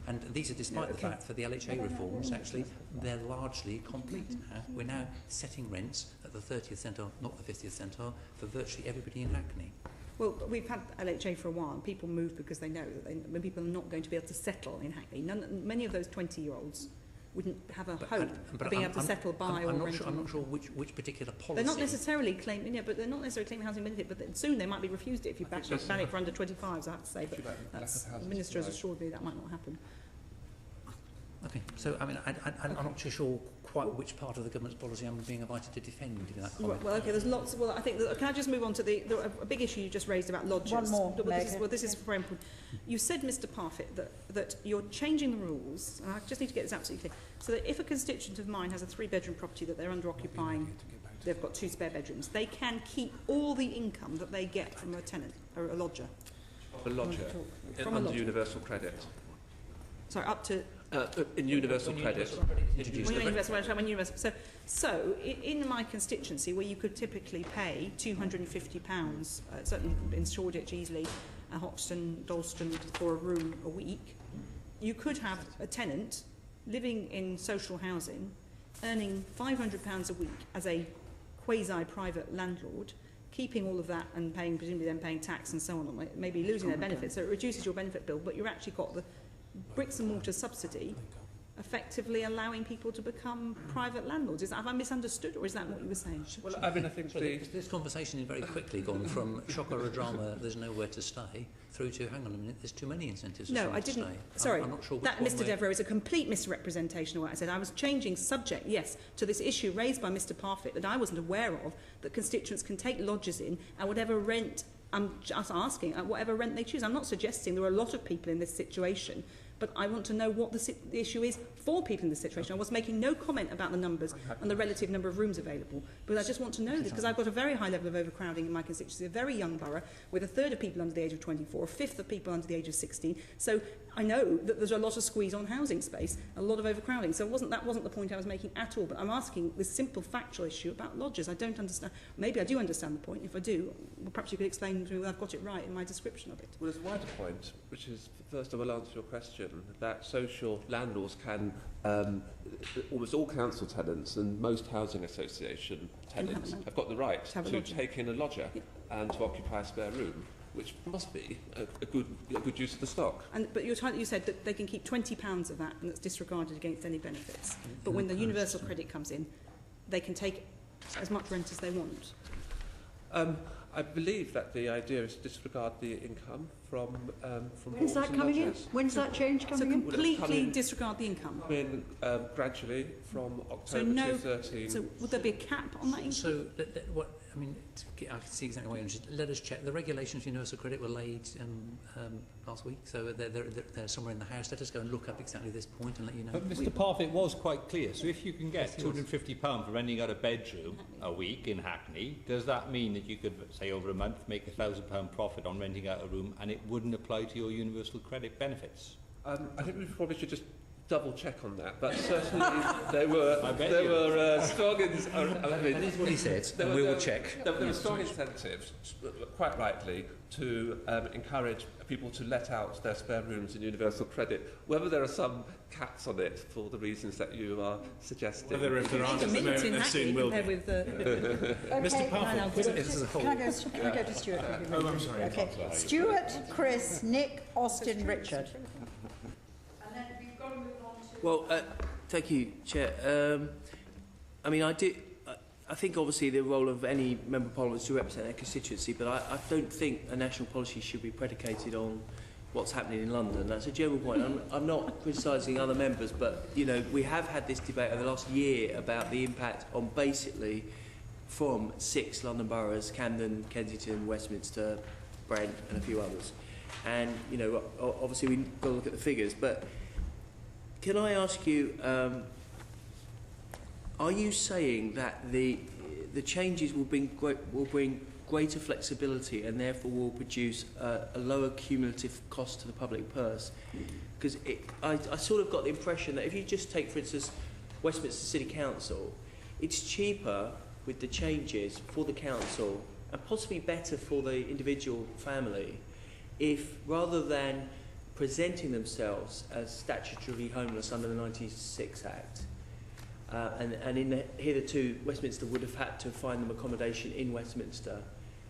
and these are despite the fact that the LHA reforms, actually, they're largely complete now. We're now setting rents at the 30th centile, not the 50th centile, for virtually everybody in Hackney. Well, we've had LHA for a while, and people move because they know that when people are not going to be able to settle in Hackney. Many of those 20-year-olds wouldn't have a hope of being able to settle by or rent. I'm not sure which particular policy. They're not necessarily claiming, but they're not necessarily claiming housing benefit. But soon they might be refused it if you ban it for under 25s. I have to say, but the minister has assured me that might not happen. Okay, so I mean, I'm not too sure quite which part of the government's policy I'm being invited to defend in that comment. Well, okay, there's lots. Well, I think can I just move on to a big issue you just raised about lodgers? One more. This is very important. You said, Mr. Parfitt, that you're changing the rules, and I just need to get this absolutely clear, so that if a constituent of mine has a 3-bedroom property that they're under occupying, they've got 2 spare bedrooms, they can keep all the income that they get from a tenant or a lodger. A lodger under universal credit. Sorry, up to. In universal credit. So in my constituency, where you could typically pay £250, certainly in Shoreditch easily, Hoxton, Dalston, for a room a week, you could have a tenant living in social housing, earning £500 a week as a quasi-private landlord, keeping all of that and presumably then paying tax and so on, maybe losing their benefits. So it reduces your benefit bill, but you've actually got the bricks and mortar subsidy effectively allowing people to become private landlords. Have I misunderstood, or is that what you were saying? Well, I mean, I think this conversation is very quickly gone from shock or a drama, there's nowhere to stay, through to, hang on a minute, there's too many incentives for someone to stay. Sorry, I'm not sure that, Mr. Devereux, is a complete misrepresentation of what I said. I was changing subject, yes, to this issue raised by Mr. Parfitt that I wasn't aware of, that constituents can take lodgers in at whatever rent, I'm just asking, at whatever rent they choose. I'm not suggesting there are a lot of people in this situation, but I want to know what the issue is for people in this situation. I was making no comment about the numbers and the relative number of rooms available, but I just want to know this because I've got a very high level of overcrowding in my constituency, a very young borough with 1/3 of people under the age of 24, 1/5 of people under the age of 16. So I know that there's a lot of squeeze on housing space, a lot of overcrowding. So that wasn't the point I was making at all, but I'm asking this simple factual issue about lodgers. I don't understand. Maybe I do understand the point. If I do, well, perhaps you could explain to me I've got it right in my description of it. Well, there's a wider point, which is, first of all, I'll answer your question, that social landlords can, almost all council tenants and most housing association tenants have got the right to take in a lodger and to occupy a spare room, which must be a good use of the stock. But you said that they can keep £20 of that and that's disregarded against any benefits. But when the universal credit comes in, they can take as much rent as they want. I believe that the idea is to disregard the income from When's that coming in? When's that change coming in? So completely disregard the income? Gradually from October 2013. So would there be a cap on that income? So I mean, I can see exactly what you're interested. Let us check. The regulations for universal credit were laid last week, so they're somewhere in the House. Let us go and look up exactly this point and let you know. But Mr. Parfitt was quite clear. So if you can get £250 for renting out a bedroom a week in Hackney, does that mean that you could, say, over a month, make £1,000 profit on renting out a room, and it wouldn't apply to your universal credit benefits? I think we probably should just double check on that, but certainly there were strong. That is what he said, and we will check. There were strong incentives, quite rightly, to encourage people to let out their spare rooms in Universal Credit. Whether there are some caps on it for the reasons that you are suggesting. Whether if there aren't at the moment, there soon will be. Mr. Parfitt, Can I go to Stuart? Oh, I'm sorry. Okay. Stuart, Chris, Nick, Austin, Richard. And then we've got to move on to... Well, thank you, Chair. I mean, I think obviously the role of any Member of Parliament is to represent their constituency, but I don't think a national policy should be predicated on what's happening in London. That's a general point. I'm not criticising other members, but, you know, we have had this debate over the last year about the impact on basically from 6 London boroughs, Camden, Kensington, Westminster, Brent and a few others. And, you know, obviously we've got to look at the figures, but can I ask you, are you saying that the changes will bring greater flexibility and therefore will produce a lower cumulative cost to the public purse? Because I sort of got the impression that if you just take, for instance, Westminster City Council, it's cheaper with the changes for the council and possibly better for the individual family if, rather than presenting themselves as statutorily homeless under the 1996 Act, and in the, hitherto Westminster would have had to find them accommodation in Westminster,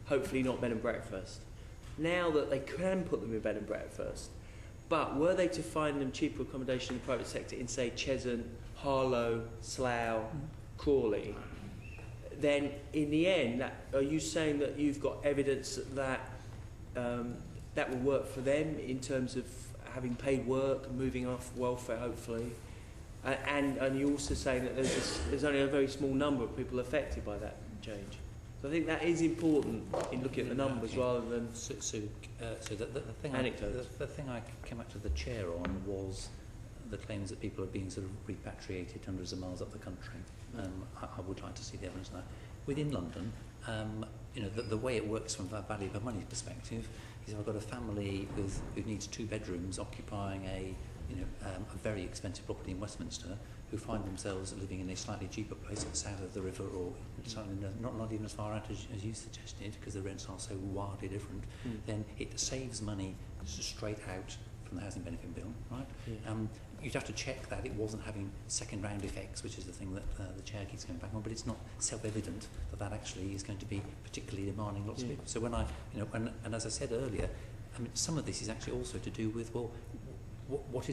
hopefully not bed and breakfast. Now that they can put them in bed and breakfast, but were they to find them cheaper accommodation in the private sector in, say, Cheshunt, Harlow, Slough, Crawley, then in the end, are you saying that you've got evidence that that will work for them in terms of having paid work, moving off welfare, hopefully? And you're also saying that there's only a very small number of people affected by that change. So I think that is important in looking at the numbers rather than so the thing anecdotes. The thing I came back to the chair on was the claims that people are being sort of repatriated hundreds of miles up the country. I would like to see the evidence of that. Within London, you know, the way it works from a value for money perspective is if I've got a family who needs 2 bedrooms occupying a very expensive property in Westminster, who find themselves living in a slightly cheaper place at the south of the river, or not even as far out as you suggested, because the rents are so wildly different, then it saves money straight out from the housing benefit bill, right? Yeah. You'd have to check that it wasn't having second-round effects, which is the thing that the chair keeps going back on, but it's not self-evident that actually is going to be particularly demanding lots of people. So when and as I said earlier, I mean, some of this is actually also to do with, well, what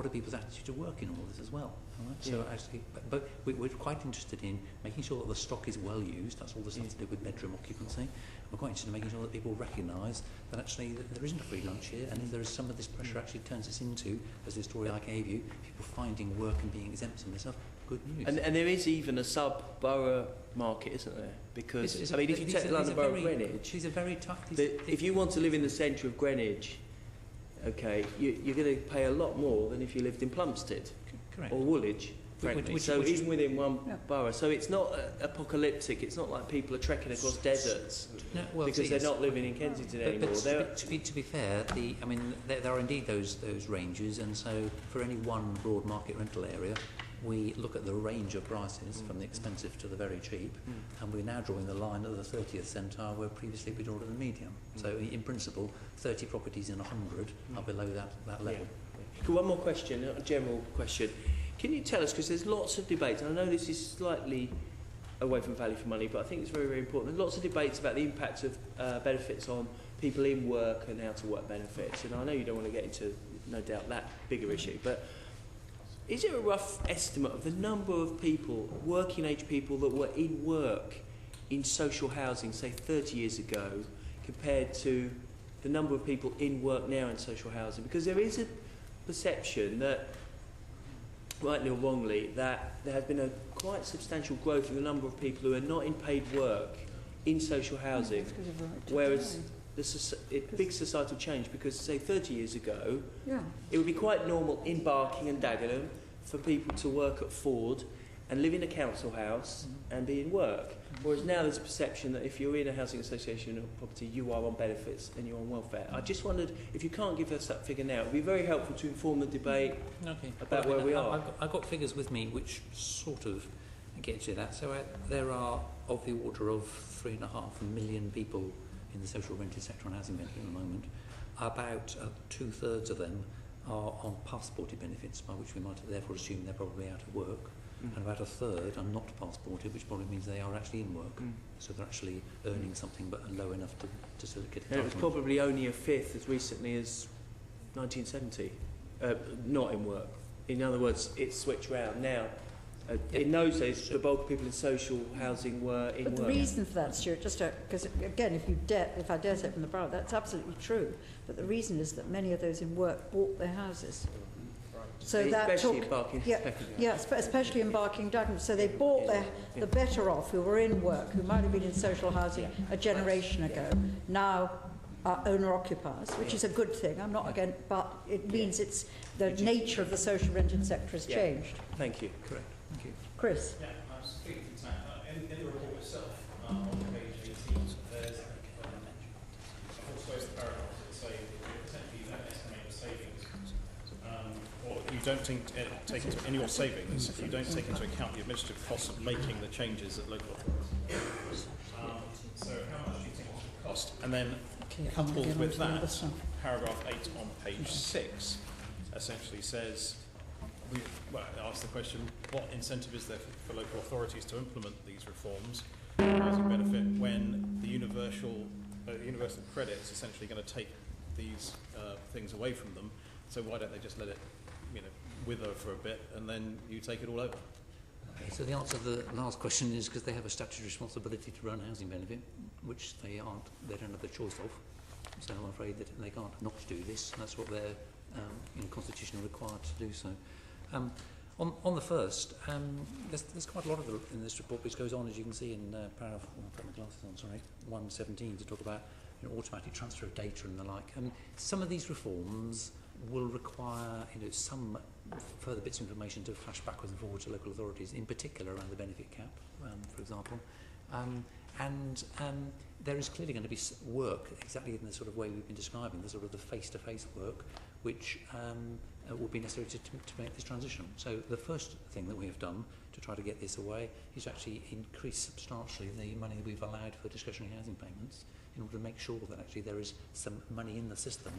are people's attitude to work in all this as well? Right? Yeah. So actually, but we're quite interested in making sure that the stock is well used. That's all the stuff to do with bedroom occupancy. We're quite interested in making sure that people recognise that actually there isn't a free lunch here, and if there is some of this pressure actually turns us into, as the story I gave you, people finding work and being exempt from this stuff. Good news. And there is even a sub-borough market, isn't there? Because, I mean, if you take the London Borough of Greenwich, she's a very tough... if you want to live in the centre of Greenwich, okay, you're going to pay a lot more than if you lived in Plumstead. Correct. Or Woolwich, frankly. Even within one borough. So it's not apocalyptic. It's not like people are trekking across deserts because they're not living in Kensington anymore. To be fair, there are indeed those ranges, and so for any one broad market rental area, we look at the range of prices from the expensive to the very cheap, and we're now drawing the line at the 30th centile where previously we drew it at the median. So in principle, 30 properties in 100 are below that level. Yeah. One more question, a general question. Can you tell us, because there's lots of debates, and I know this is slightly away from value for money, but I think it's very, very important. There's lots of debates about the impact of benefits on people in work and out of work benefits, and I know you don't want to get into, no doubt, that bigger issue, but is there a rough estimate of the number of people, working age people, that were in work in social housing, say 30 years ago, compared to the number of people in work now in social housing? Because there is a perception that, rightly or wrongly, that there has been a quite substantial growth in the number of people who are not in paid work in social housing, whereas big societal change, because say 30 years ago, it would be quite normal in Barking and Dagenham for people to work at Ford and live in a council house and be in work. Whereas now there's a perception that if you're in a housing association or property, you are on benefits and you're on welfare. I just wondered if you can't give us that figure now, it would be very helpful to inform the debate about where we are. I've got figures with me which sort of get you that. So there are of the order of 3.5 million people in the social rented sector on housing benefit at the moment. About 2/3 of them are on passported benefits, by which we might therefore assume they're probably out of work. And about 1/3 are not passported, which probably means they are actually in work. So they're actually earning something but low enough to still get And it was probably only a fifth as recently as 1970, not in work. In other words, it's switched round now. In those days, the bulk of people in social housing were in But the work. reason for that, Stuart, just because again, if I dare say from the borough, that's absolutely true. But the reason is that many of those in work bought their houses. So that especially took, in Barking. especially in Barking Douglas. So they bought the better off who were in work, who might have been in social housing a generation ago, now are owner-occupiers, which is a good thing. I'm not against, but it means it's the nature of the social rented sector has changed. Thank you. Correct. Thank you. Chris? Yeah, I was speaking to Sam. In the report itself, on page 18, there's also the paragraphs that say essentially you don't estimate the savings, or you don't take into in your savings, you don't take into account the administrative costs of making the changes at local authorities. So how much do you think it should cost? And then coupled with that, paragraph 8 on page 6 essentially says, it asks the question, what incentive is there for local authorities to implement these reforms, housing benefit, when the universal credit is essentially going to take these things away from them? So why don't they just let it, wither for a bit, and then you take it all over? Okay, so the answer to the last question is because they have a statutory responsibility to run housing benefit, which they don't have the choice of. So I'm afraid that they can't not do this. That's what they're constitutionally required to do so. On the first, there's quite a lot of it in this report which goes on, as you can see, in paragraph, I'll put my glasses on, sorry, 117, to talk about automatic transfer of data and the like. Some of these reforms will require some further bits of information to flash backwards and forwards to local authorities, in particular around the benefit cap, for example. There is clearly going to be work, exactly in the sort of way we've been describing, the sort of the face-to-face work, which will be necessary to make this transition. So the first thing that we have done to try to get this away is to actually increase substantially the money that we've allowed for discretionary housing payments in order to make sure that actually there is some money in the system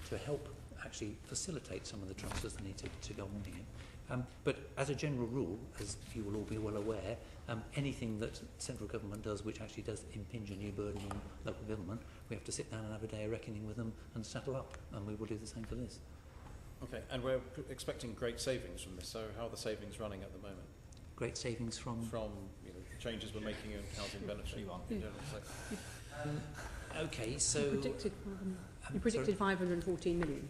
to help actually facilitate some of the transfers that need to go on here. But as a general rule, as you will all be well aware, anything that central government does which actually does impinge a new burden on local government, we have to sit down and have a day of reckoning with them and settle up, and we will do the same for this. Okay, and we're expecting great savings from this, so how are the savings running at the moment? Great savings from changes we're making in housing benefit in general. Okay, so... You predicted 514 million.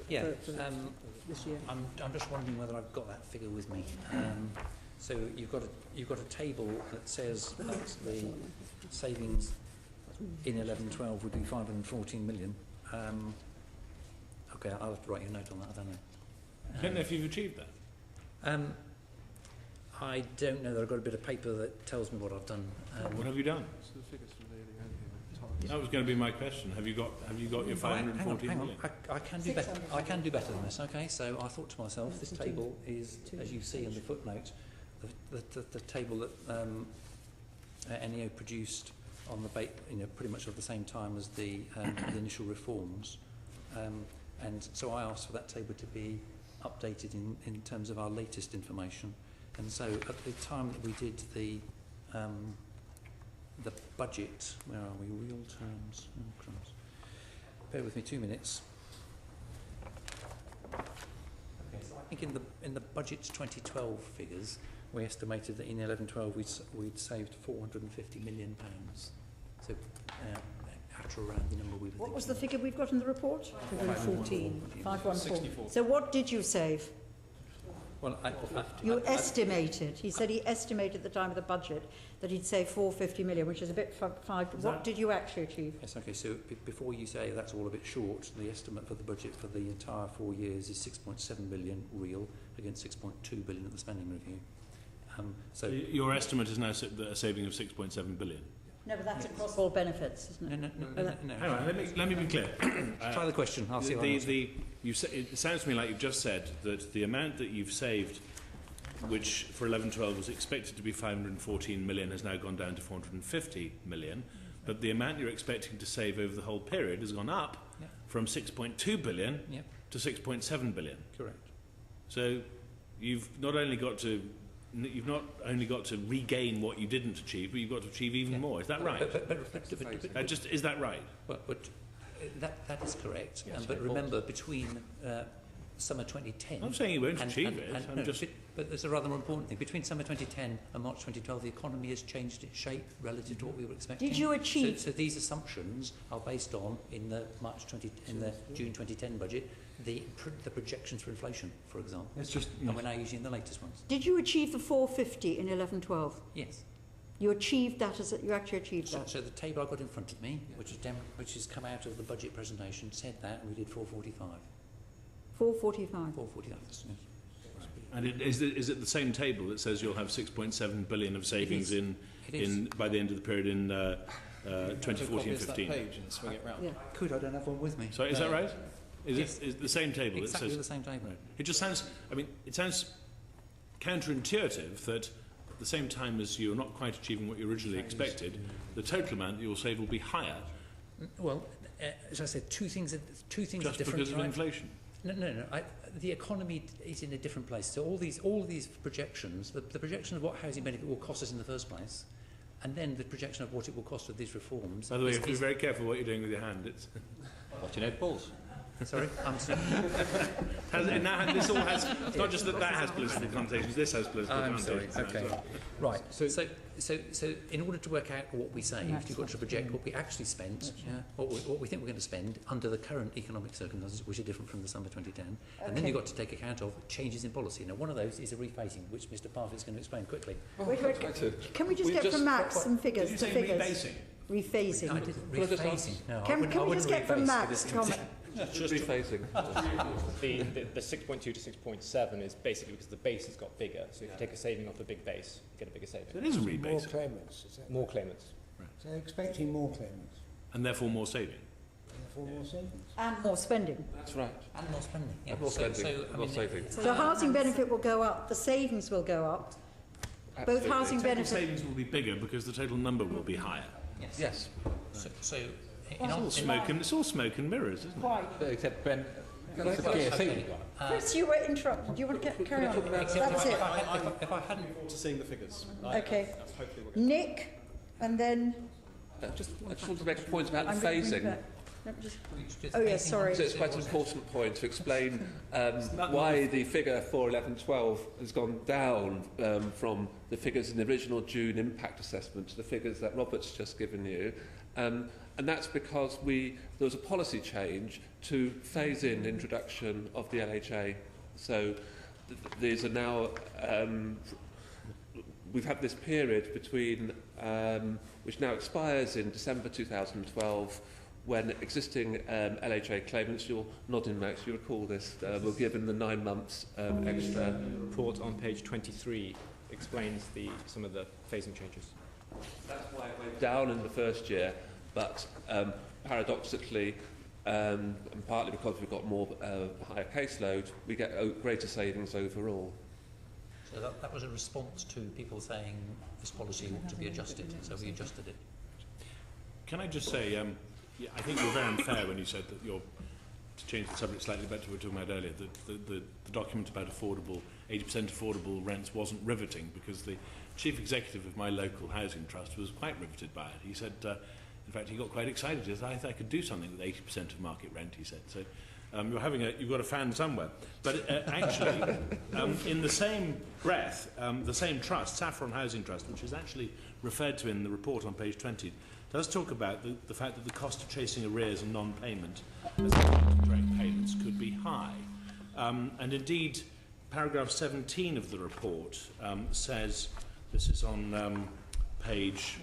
Yeah, for this year. I'm just wondering whether I've got that figure with me. So you've got a table that says that the savings in 11-12 would be 514 million. Okay, I'll have to write you a note on that. I don't know. I don't know if you've achieved that. I don't know that I've got a bit of paper that tells me what I've done. What have you done? That was going to be my question. Have you got your 514 million? I can do better. I can do better than this. Okay, so I thought to myself, this table is, as you see in the footnote, the table that NEO produced on the pretty much at the same time as the initial reforms, and so I asked for that table to be updated in terms of our latest information. And so at the time that we did the budget, where are we? Real terms. Oh, crumbs. Bear with me 2 minutes. Okay, so I think in the budget 2012 figures, we estimated that in 11-12 we'd saved £450 million. So at or around the number we were thinking. What was the figure we've got in the report? 514. 514. So what did you save? Well, you estimated. He said he estimated at the time of the budget that he'd save 450 million, which is a bit what did you actually achieve? Yes, okay, so before you say that's all a bit short, the estimate for the budget for the entire 4 years is 6.7 billion real against 6.2 billion at the spending review. So your estimate is now a saving of 6.7 billion. No, but that's across all benefits, isn't it? No. Hang on, let me be clear. Try the question. I'll see what I answer. It sounds to me like you've just said that the amount that you've saved, which for 11-12 was expected to be 514 million, has now gone down to 450 million. But the amount you're expecting to save over the whole period has gone up from 6.2 billion to 6.7 billion. Correct. So you've not only got to regain what you didn't achieve, but you've got to achieve even more. Is that right? Is that right? But that is correct. But remember, between summer 2010... I'm saying you won't achieve it. But there's a rather more important thing. Between summer 2010 and March 2012, the economy has changed its shape relative to what we were expecting. Did you achieve... So these assumptions are based on, in the June 2010 budget, the projections for inflation, for example. And we're now using the latest ones. Did you achieve the 450 in 11-12? Yes. You achieved that, you actually achieved that? So the table I've got in front of me, which has come out of the budget presentation, said that, and we did 445. 445? 445, yes. And is it the same table that says you'll have 6.7 billion of savings by the end of the period in 2014-15? That page and swing it round. Yeah. Could I don't have one with me? So is that right? Is it the same table? Exactly that says, the same table. Right. It just sounds. I mean, it sounds counterintuitive that at the same time as you're not quite achieving what you originally expected, the total amount that you'll save will be higher. Well, as I said, two things are different. Just because of inflation. No. The economy is in a different place. So all of these projections, the projection of what housing benefit will cost us in the first place, and then the projection of what it will cost with these reforms. By the way, you have to be very careful what you're doing with your hand. It's watching out balls. Sorry, I'm sorry. This all has. It's not just that has political connotations. This has political connotations. Okay. As well. Right. So in order to work out what we saved, you've got to project what we actually spent, what we think we're going to spend under the current economic circumstances, which are different from the summer 2010, and then you've got to take account of changes in policy. Now, one of those is a rephasing, which Mr. Parfitt is going to explain quickly. Wait. Can we just get from Max some figures? Did you say Rephasing. I didn't. Rephasing. No, Can we just get from Max comment? Just rephasing. The 6.2 to 6.7 is basically because the base has got bigger. So if you take a saving off the big base, you get a bigger saving. So it is a rebase. More claimants, is that? More claimants. Right. So they're expecting more claimants. And therefore more saving. Therefore more savings. And more spending. That's right. And more spending. Yeah. More spending, more saving. So housing benefit will go up, the savings will go up. Both housing Total benefit... savings will be bigger because the total number will be higher. Yes. So It's all smoke and mirrors, isn't it? Quite. Except Ben. Chris, you were interrupted. Do you want to carry on? That's it. If I hadn't... To seeing the figures. Okay. Nick, and then... I just want to make a point about the I'm going to bring phasing. back- let me just- Oh, yes, sorry. So it's quite an important point to explain why the figure for 11-12 has gone down from the figures in the original June impact assessment to the figures that Robert's just given you. And that's because there was a policy change to phase in introduction of the LHA. So these are now... we've had this period between... which now expires in December 2012, when existing LHA claimants, you're nodding, Max, you recall this, were given the 9 months extra. Report on page 23 explains some of the phasing changes. That's why it went down in the first year, but paradoxically, and partly because we've got more higher caseload, we get greater savings overall. So that was a response to people saying this policy ought to be adjusted, so we adjusted it. Can I just say, I think you're very unfair when you said that to change the subject slightly back to what we were talking about earlier, the document about 80% affordable rents wasn't riveting, because the chief executive of my local housing trust was quite riveted by it. He said, in fact, he got quite excited. He said, I could do something with 80% of market rent, he said. So you've got a fan somewhere. But actually, in the same breath, the same trust, Saffron Housing Trust, which is actually referred to in the report on page 20, does talk about the fact that the cost of chasing arrears and non-payment as a result of direct payments could be high. And indeed, paragraph 17 of the report says, this is on page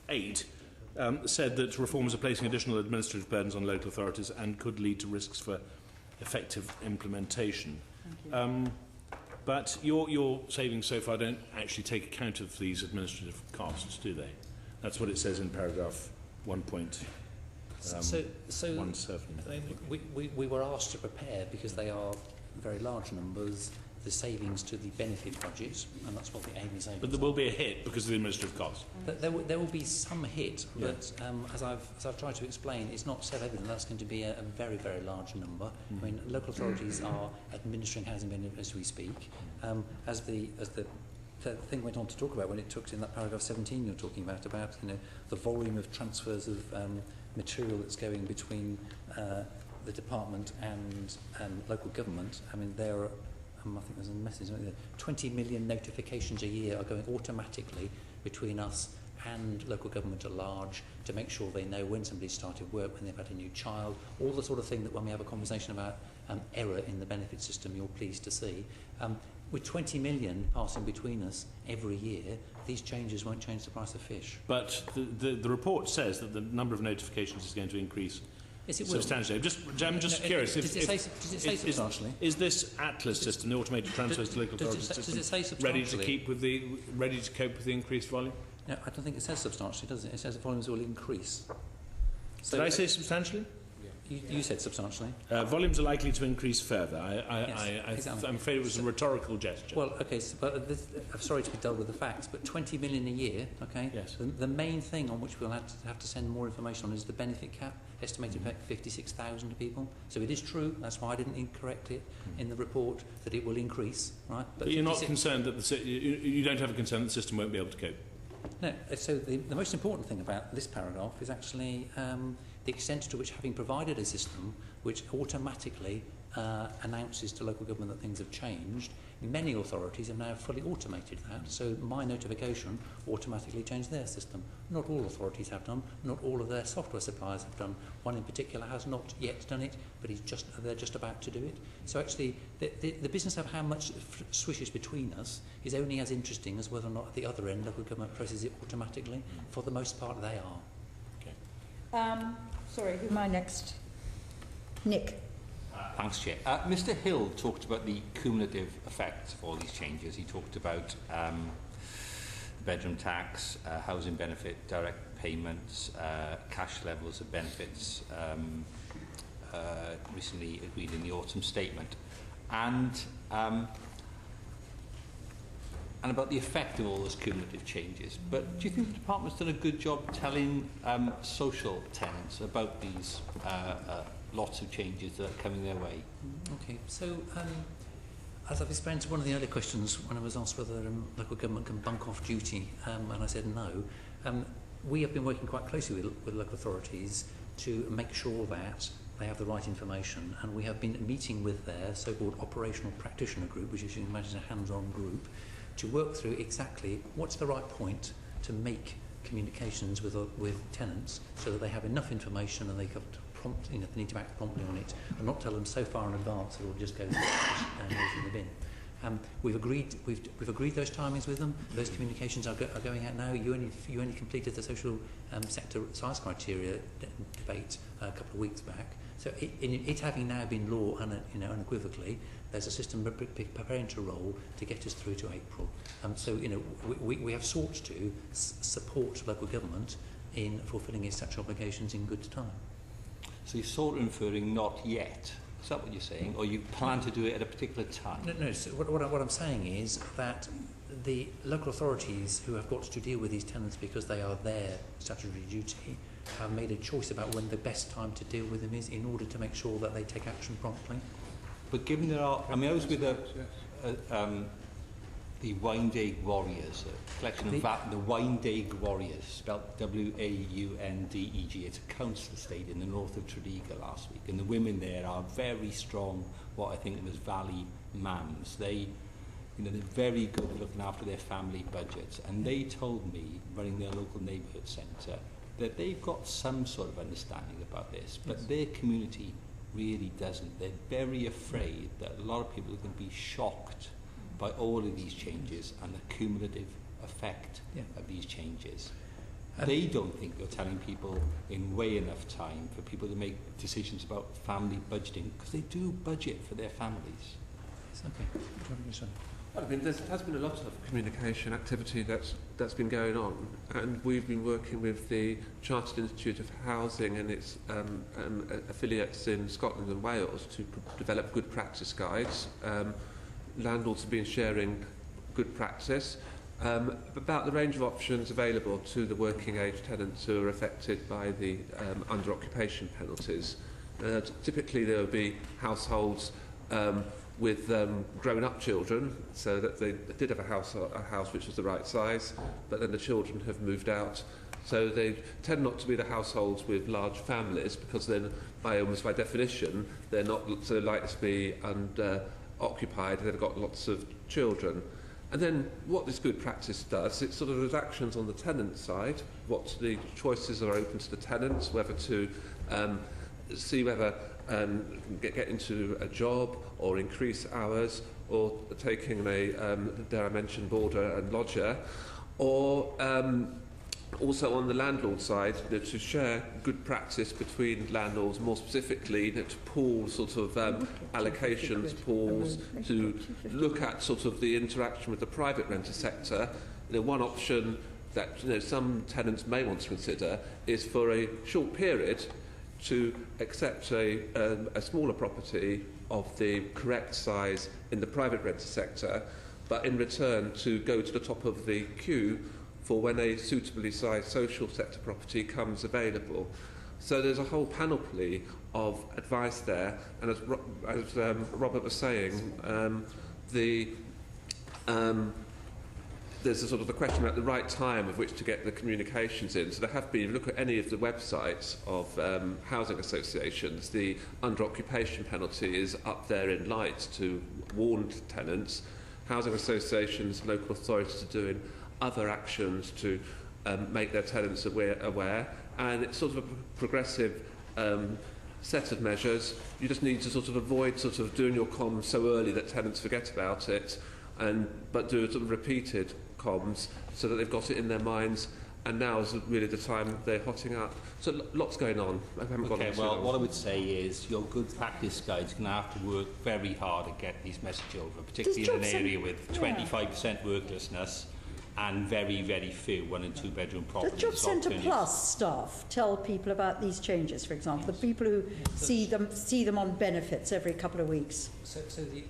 8, said that reforms are placing additional administrative burdens on local authorities and could lead to risks for effective implementation. But your savings so far don't actually take account of these administrative costs, do they? That's what it says in paragraph 1.17. We were asked to prepare, because they are very large numbers, the savings to the benefit budget, and that's what the aim is. But there will be a hit because of the administrative costs. There will be some hit, but as I've tried to explain, it's not self-evident that's going to be a very, very large number. I mean, local authorities are administering housing benefit as we speak. As the thing went on to talk about when it took in that paragraph 17 you're talking about the volume of transfers of material that's going between the department and local government. I mean, there are I think there's a message, 20 million notifications a year are going automatically between us and local government at large to make sure they know when somebody's started work, when they've had a new child, all the sort of thing that when we have a conversation about error in the benefit system, you're pleased to see. With 20 million passing between us every year, these changes won't change the price of fish. But the report says that the number of notifications is going to increase substantially. I'm just curious. Does it say substantially? Is this Atlas system, the automated transfers to local authority system, ready to cope with the increased volume? No, I don't think it says substantially, does it? It says the volumes will increase. So did I say substantially? You said substantially. Volumes are likely to increase further. Exactly. I'm afraid it was a rhetorical gesture. Well, okay, I'm sorry to be dull with the facts, but 20 million a year, okay? Yes. The main thing on which we'll have to send more information on is the benefit cap, estimated to affect 56,000 people. So it is true, that's why I didn't incorrect it in the report, that it will increase, right? But you're not concerned that you don't have a concern that the system won't be able to cope? No, so the most important thing about this paragraph is actually the extent to which, having provided a system which automatically announces to local government that things have changed, many authorities have now fully automated that. So my notification automatically changed their system. Not all authorities have done, not all of their software suppliers have done. One in particular has not yet done it, but they're just about to do it. So actually, the business of how much swishes between us is only as interesting as whether or not at the other end local government processes it automatically. For the most part, they are. Okay. Sorry, who's my next? Nick. Thanks, Chair. Mr Hill talked about the cumulative effects of all these changes. He talked about the bedroom tax, housing benefit, direct payments, cash levels of benefits, recently agreed in the autumn statement, and about the effect of all those cumulative changes. But do you think the department's done a good job telling social tenants about these lots of changes that are coming their way? Okay, so as I've explained to one of the earlier questions when I was asked whether local government can bunk off duty, and I said no, we have been working quite closely with local authorities to make sure that they have the right information, and we have been meeting with their so-called operational practitioner group, which is, you can imagine, a hands-on group, to work through exactly what's the right point to make communications with tenants so that they have enough information and they can prompt, they need to act promptly on it, and not tell them so far in advance that it will just go in the bin. We've agreed those timings with them. Those communications are going out now. You only completed the social sector size criteria debate a couple of weeks back. So it having now been law unequivocally, there's a system preparing to roll to get us through to April. So we have sought to support local government in fulfilling its statutory obligations in good time. So you're sort of inferring not yet. Is that what you're saying? Or you plan to do it at a particular time? No. So what I'm saying is that the local authorities who have got to deal with these tenants because they are their statutory duty have made a choice about when the best time to deal with them is in order to make sure that they take action promptly. But given there are... I mean, I was with the Windeg Warriors, a collection of the Windeg Warriors, spelled W-A-U-N-D-E-G. It's a council estate in the north of Tredegar last week, and the women there are very strong, what I think of as valley mums. They're very good at looking after their family budgets, and they told me, running their local neighbourhood centre, that they've got some sort of understanding about this, but their community really doesn't. They're very afraid that a lot of people are going to be shocked by all of these changes and the cumulative effect of these changes. They don't think you're telling people in way enough time for people to make decisions about family budgeting, because they do budget for their families. It's okay. I mean, there has been a lot of communication activity that's been going on, and we've been working with the Chartered Institute of Housing and its affiliates in Scotland and Wales to develop good practice guides. Landlords have been sharing good practice about the range of options available to the working age tenants who are affected by the under occupation penalties. Typically there will be households with grown-up children, so that they did have a house which was the right size, but then the children have moved out. So they tend not to be the households with large families, because then, by definition, they're not so likely to be occupied. They've got lots of children. And then what this good practice does, it sort of has actions on the tenant side, what the choices are open to the tenants, whether to see whether get into a job or increase hours, or taking a, dare I mention, boarder and lodger, or also on the landlord side, to share good practice between landlords, more specifically to pool sort of allocations, pools, to look at sort of the interaction with the private renter sector. One option that some tenants may want to consider is for a short period to accept a smaller property of the correct size in the private renter sector, but in return to go to the top of the queue for when a suitably sized social sector property comes available. So there's a whole panoply of advice there, and as Robert was saying, there's a sort of a question about the right time of which to get the communications in. So there have been, if you look at any of the websites of housing associations, the under occupation penalty is up there in lights to warn tenants. Housing associations, local authorities are doing other actions to make their tenants aware, and it's sort of a progressive set of measures. You just need to sort of avoid sort of doing your comms so early that tenants forget about it, but do sort of repeated comms so that they've got it in their minds, and now is really the time they're hotting up. So lots going on. I haven't got well, what I would say is your good practice guides are going to have to work very hard to get these messages over, particularly in an area with 25% worklessness and very, very few 1- and 2-bedroom properties. Does Job Centre Plus staff tell people about these changes, for example, the people who see them on benefits every couple of weeks? So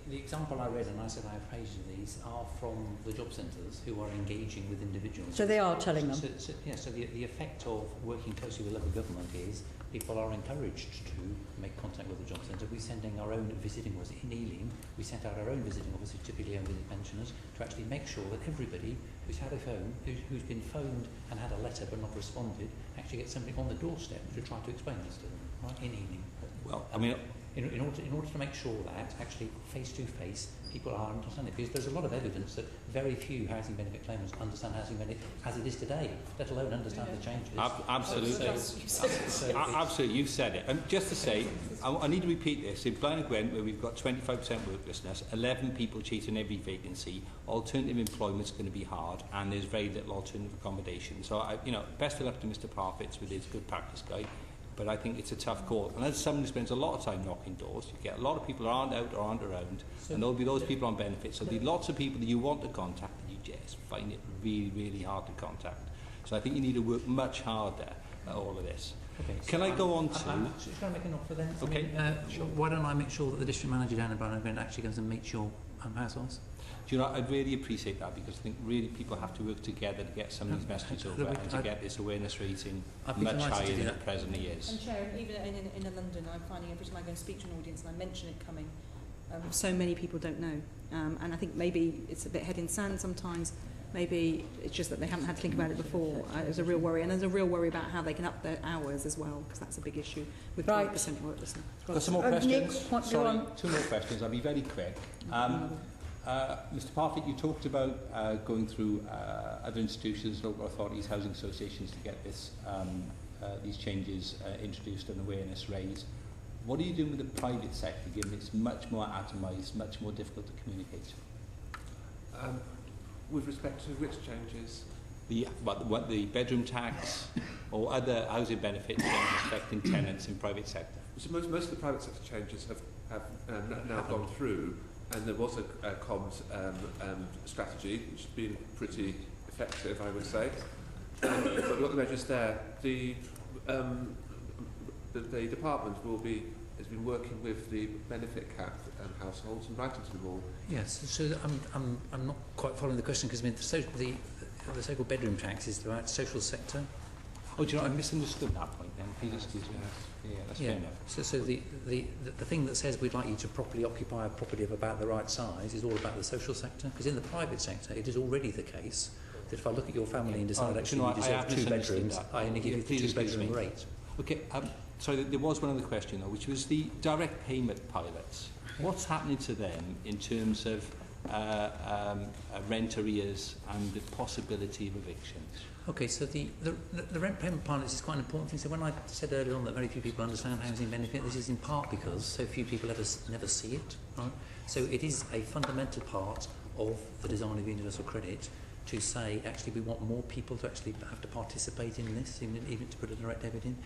the example I read, and I said I have pages of these, are from the job centres who are engaging with individuals. So they are telling them? So the effect of working closely with local government is people are encouraged to make contact with the job centre. We're sending our own visiting officers in Ealing. We sent out our own visiting officers, typically own visit pensioners, to actually make sure that everybody who's had a phone, who's been phoned and had a letter but not responded, actually gets somebody on the doorstep to try to explain this to them, right, in Ealing. Well, I mean, in order to make sure that actually face to face people are understanding it, because there's a lot of evidence that very few housing benefit claimants understand housing benefit as it is today, let alone understand the changes. Absolutely. Absolutely, you've said it. And just to say, I need to repeat this. In Blaen and Gwent, where we've got 25% worklessness, 11 people chasing every vacancy, alternative employment's going to be hard, and there's very little alternative accommodation. So, best of luck to Mr. Parfitts with his good practice guide. But I think it's a tough call. And as someone who spends a lot of time knocking doors, you get a lot of people who aren't out or aren't around, and there'll be those people on benefits. So there'll be lots of people that you want to contact, and you just find it really, really hard to contact. So I think you need to work much harder at all of this. Okay, Can I go on to... Should I make an offer then? Okay. Sure. Why don't I make sure that the district manager down in Blaen and Gwent actually goes and meets your households? Do you know, I'd really appreciate that, because I think really people have to work together to get some of these messages over and to get this awareness rating much higher than it presently is. And Chair, even in London, I'm finding every time I go and speak to an audience and I mention it coming, so many people don't know. And I think maybe it's a bit head in sand sometimes. Maybe it's just that they haven't had to think about it before. There's a real worry. And there's a real worry about how they can up their hours as well, because that's a big issue with 5% worklessness. Got some more questions? Nick, Sorry, 2 more questions. I'll be very quick. Mr. Parfitt, you talked about going through other institutions, local authorities, housing associations to get this, these changes introduced and awareness raised. What are you doing with the private sector, given it's much more atomised, much more difficult to communicate? With respect to which changes? what the bedroom tax or other housing benefit changes affecting tenants in private sector? So most of the private sector changes have now gone through, and there was a comms strategy which has been pretty effective, I would say. But we've got the measures there. The department has been working with the benefit cap households and writing to them all. Yes, so I'm not quite following the question, because I mean the so-called bedroom tax is about social sector. Oh, do you know, I misunderstood that point then. Please excuse me. Yeah, that's fair enough. So the thing that says we'd like you to properly occupy a property of about the right size is all about the social sector, because in the private sector it is already the case that if I look at your family and decide actually you deserve 2 bedrooms, I only give you the 2-bedroom rate. Okay, sorry, there was one other question though, which was the direct payment pilots. What's happening to them in terms of rent arrears and the possibility of evictions? Okay, so the rent payment pilots is quite an important thing. So when I said earlier on that very few people understand housing benefit, this is in part because so few people never see it. Right? So it is a fundamental part of the design of universal credit to say, actually, we want more people to actually have to participate in this, even to put a direct debit in.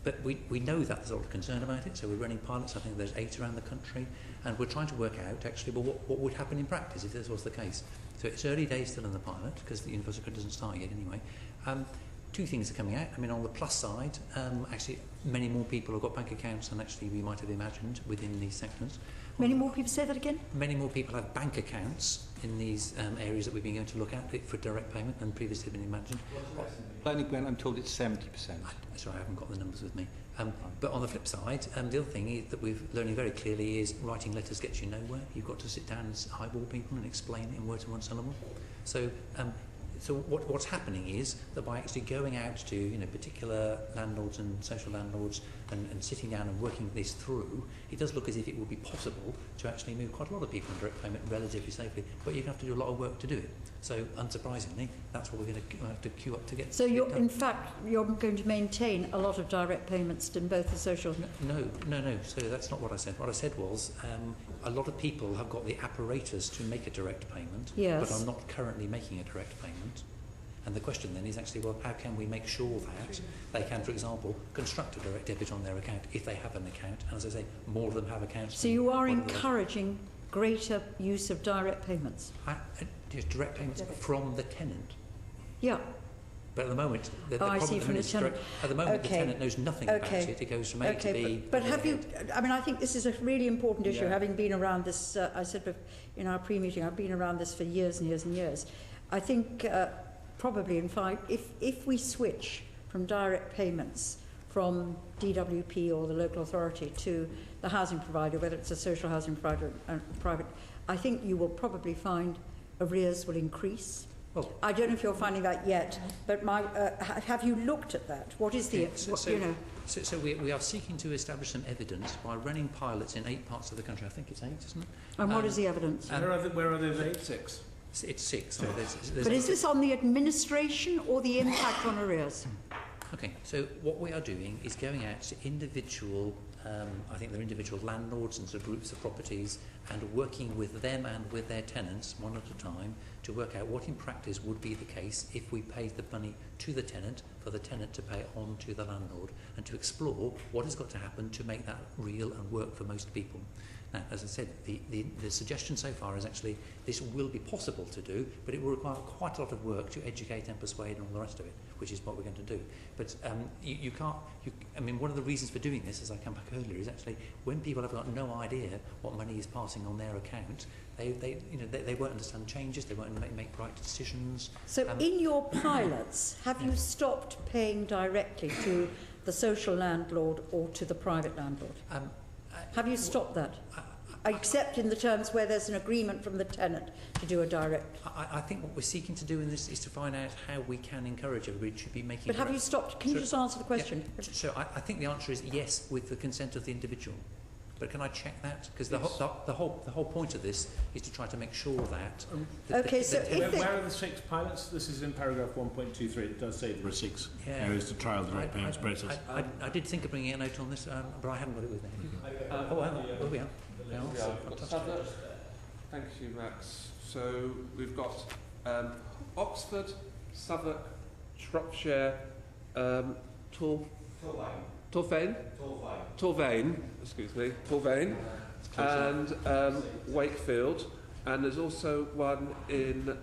But we know that there's a lot of concern about it, so we're running pilots. I think there's 8 around the country, and we're trying to work out, actually, well, what would happen in practice if this was the case. So it's early days still in the pilot, because the universal credit doesn't start yet anyway. 2 things are coming out. I mean, on the plus side, actually, many more people have got bank accounts than actually we might have imagined within these sectors. Many more people, say that again? Many more people have bank accounts in these areas that we've been going to look at for direct payment than previously been imagined. Gwen, I'm told it's 70%. Sorry, I haven't got the numbers with me. But on the flip side, the other thing that we're learning very clearly is writing letters gets you nowhere. You've got to sit down and eyeball people and explain it in words and one syllable. So what's happening is that by actually going out to particular landlords and social landlords and sitting down and working this through, it does look as if it would be possible to actually move quite a lot of people in direct payment relatively safely, but you're going to have to do a lot of work to do it. So unsurprisingly, that's what we're going to have to queue up to get. So in fact, you're going to maintain a lot of direct payments in both the social... No. So that's not what I said. What I said was a lot of people have got the apparatus to make a direct payment, yes, but are not currently making a direct payment. And the question then is actually, well, how can we make sure that they can, for example, construct a direct debit on their account if they have an account? And as I say, more of them have accounts. So you are encouraging greater use of direct payments? Direct payments from the tenant. Yeah. But at the moment, the tenant knows nothing about it. It goes from A to B. But have you, I mean, I think this is a really important issue, having been around this, I said in our pre-meeting, I've been around this for years and years and years. I think probably, in fact, if we switch from direct payments from DWP or the local authority to the housing provider, whether it's a social housing provider or private, I think you will probably find arrears will increase. Well, I don't know if you're finding that yet, but have you looked at that? What is the, So we are seeking to establish some evidence by running pilots in 8 parts of the country. I think it's 8, isn't it? And what is the evidence? Where are those 8? 6. It's 6. So there's but is this on the administration or the impact on arrears? Okay, so what we are doing is going out to individual, I think they're individual landlords and sort of groups of properties, and working with them and with their tenants one at a time to work out what in practice would be the case if we paid the money to the tenant for the tenant to pay on to the landlord, and to explore what has got to happen to make that real and work for most people. Now, as I said, the suggestion so far is actually this will be possible to do, but it will require quite a lot of work to educate and persuade and all the rest of it, which is what we're going to do. But you can't. I mean, one of the reasons for doing this, as I come back earlier, is actually when people have got no idea what money is passing on their account, they won't understand changes. They won't make right decisions. So, in your pilots, have you stopped paying directly to the social landlord or to the private landlord? Have you stopped that? Except in the terms where there's an agreement from the tenant to do a direct. I think what we're seeking to do in this is to find out how we can encourage everybody to be making. But have you stopped? Can you just answer the question? Yeah, so I think the answer is yes, with the consent of the individual. But can I check that? Because the whole point of this is to try to make sure that. Where are the 6 pilots? This is in paragraph 1.23. It does say there are 6 areas to trial the direct payments process. I did think of bringing a note on this, but I haven't got it with me. Oh, we are. Thank you, Max. So we've got Oxford, Southwark, Shropshire, Torvain, and Wakefield, and there's also one in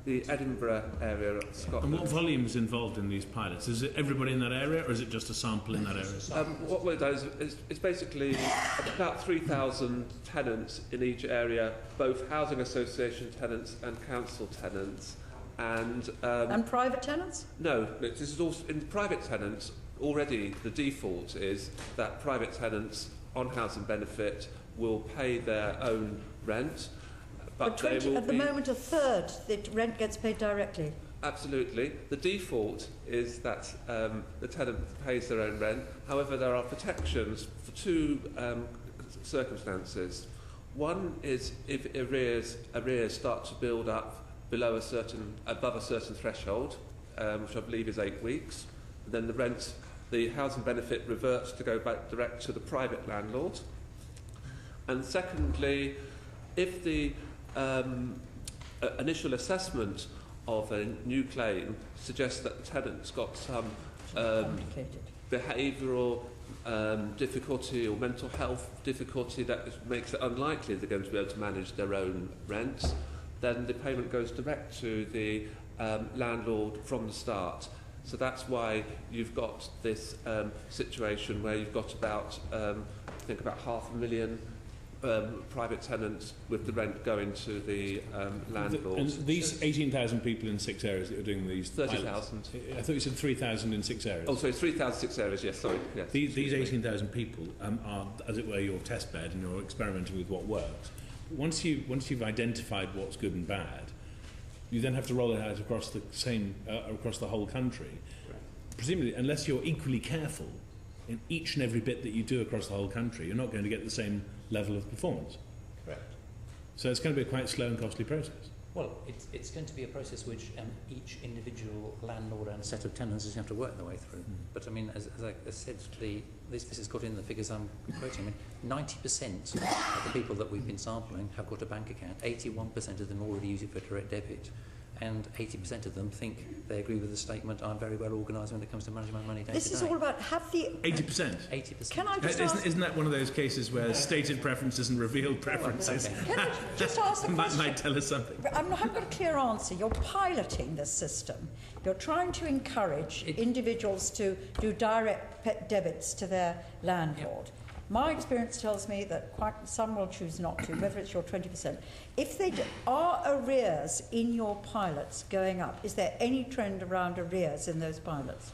the Edinburgh area of Scotland. And what volume's involved in these pilots? Is it everybody in that area, or is it just a sample in that area? What it does is it's basically about 3,000 tenants in each area, both housing association tenants and council tenants. And private tenants? No, this is also in private tenants. Already, the default is that private tenants on housing benefit will pay their own rent, but they will at the moment, a third the rent gets paid directly. Absolutely. The default is that the tenant pays their own rent. However, there are protections for two circumstances. One is if arrears start to build up above a certain threshold, which I believe is 8 weeks, then the housing benefit reverts to go back direct to the private landlord. And secondly, if the initial assessment of a new claim suggests that the tenant's got some behavioural difficulty or mental health difficulty that makes it unlikely they're going to be able to manage their own rents, then the payment goes direct to the landlord from the start. So that's why you've got this situation where you've got about, I think about 500,000 private tenants with the rent going to the landlord. And these 18,000 people in 6 areas that you're doing these 30,000. I thought you said 3,000 in 6 areas. Oh, sorry, 3,000 6 areas, yes, sorry. Yes. These 18,000 people are, as it were, your test bed, and you're experimenting with what works. Once you've identified what's good and bad, you then have to roll it out across the whole country. Right. Presumably, unless you're equally careful in each and every bit that you do across the whole country, you're not going to get the same level of performance. Correct. So it's going to be a quite slow and costly process. Well, it's going to be a process which each individual landlord and set of tenants is going to have to work their way through. But I mean, as I said, this has got in the figures I'm quoting. I mean, 90% of the people that we've been sampling have got a bank account. 81% of them already use it for direct debit. And 80% of them think they agree with the statement, I'm very well organised when it comes to managing my money day to day. This is all about 80%? 80%. Can I just ask... Isn't that one of those cases where stated preferences and revealed preferences Can I just ask a question? might tell us something? I haven't got a clear answer. You're piloting this system. You're trying to encourage individuals to do direct debits to their landlord. Yep. My experience tells me that some will choose not to, whether it's your 20%. If they are arrears in your pilots going up, is there any trend around arrears in those pilots?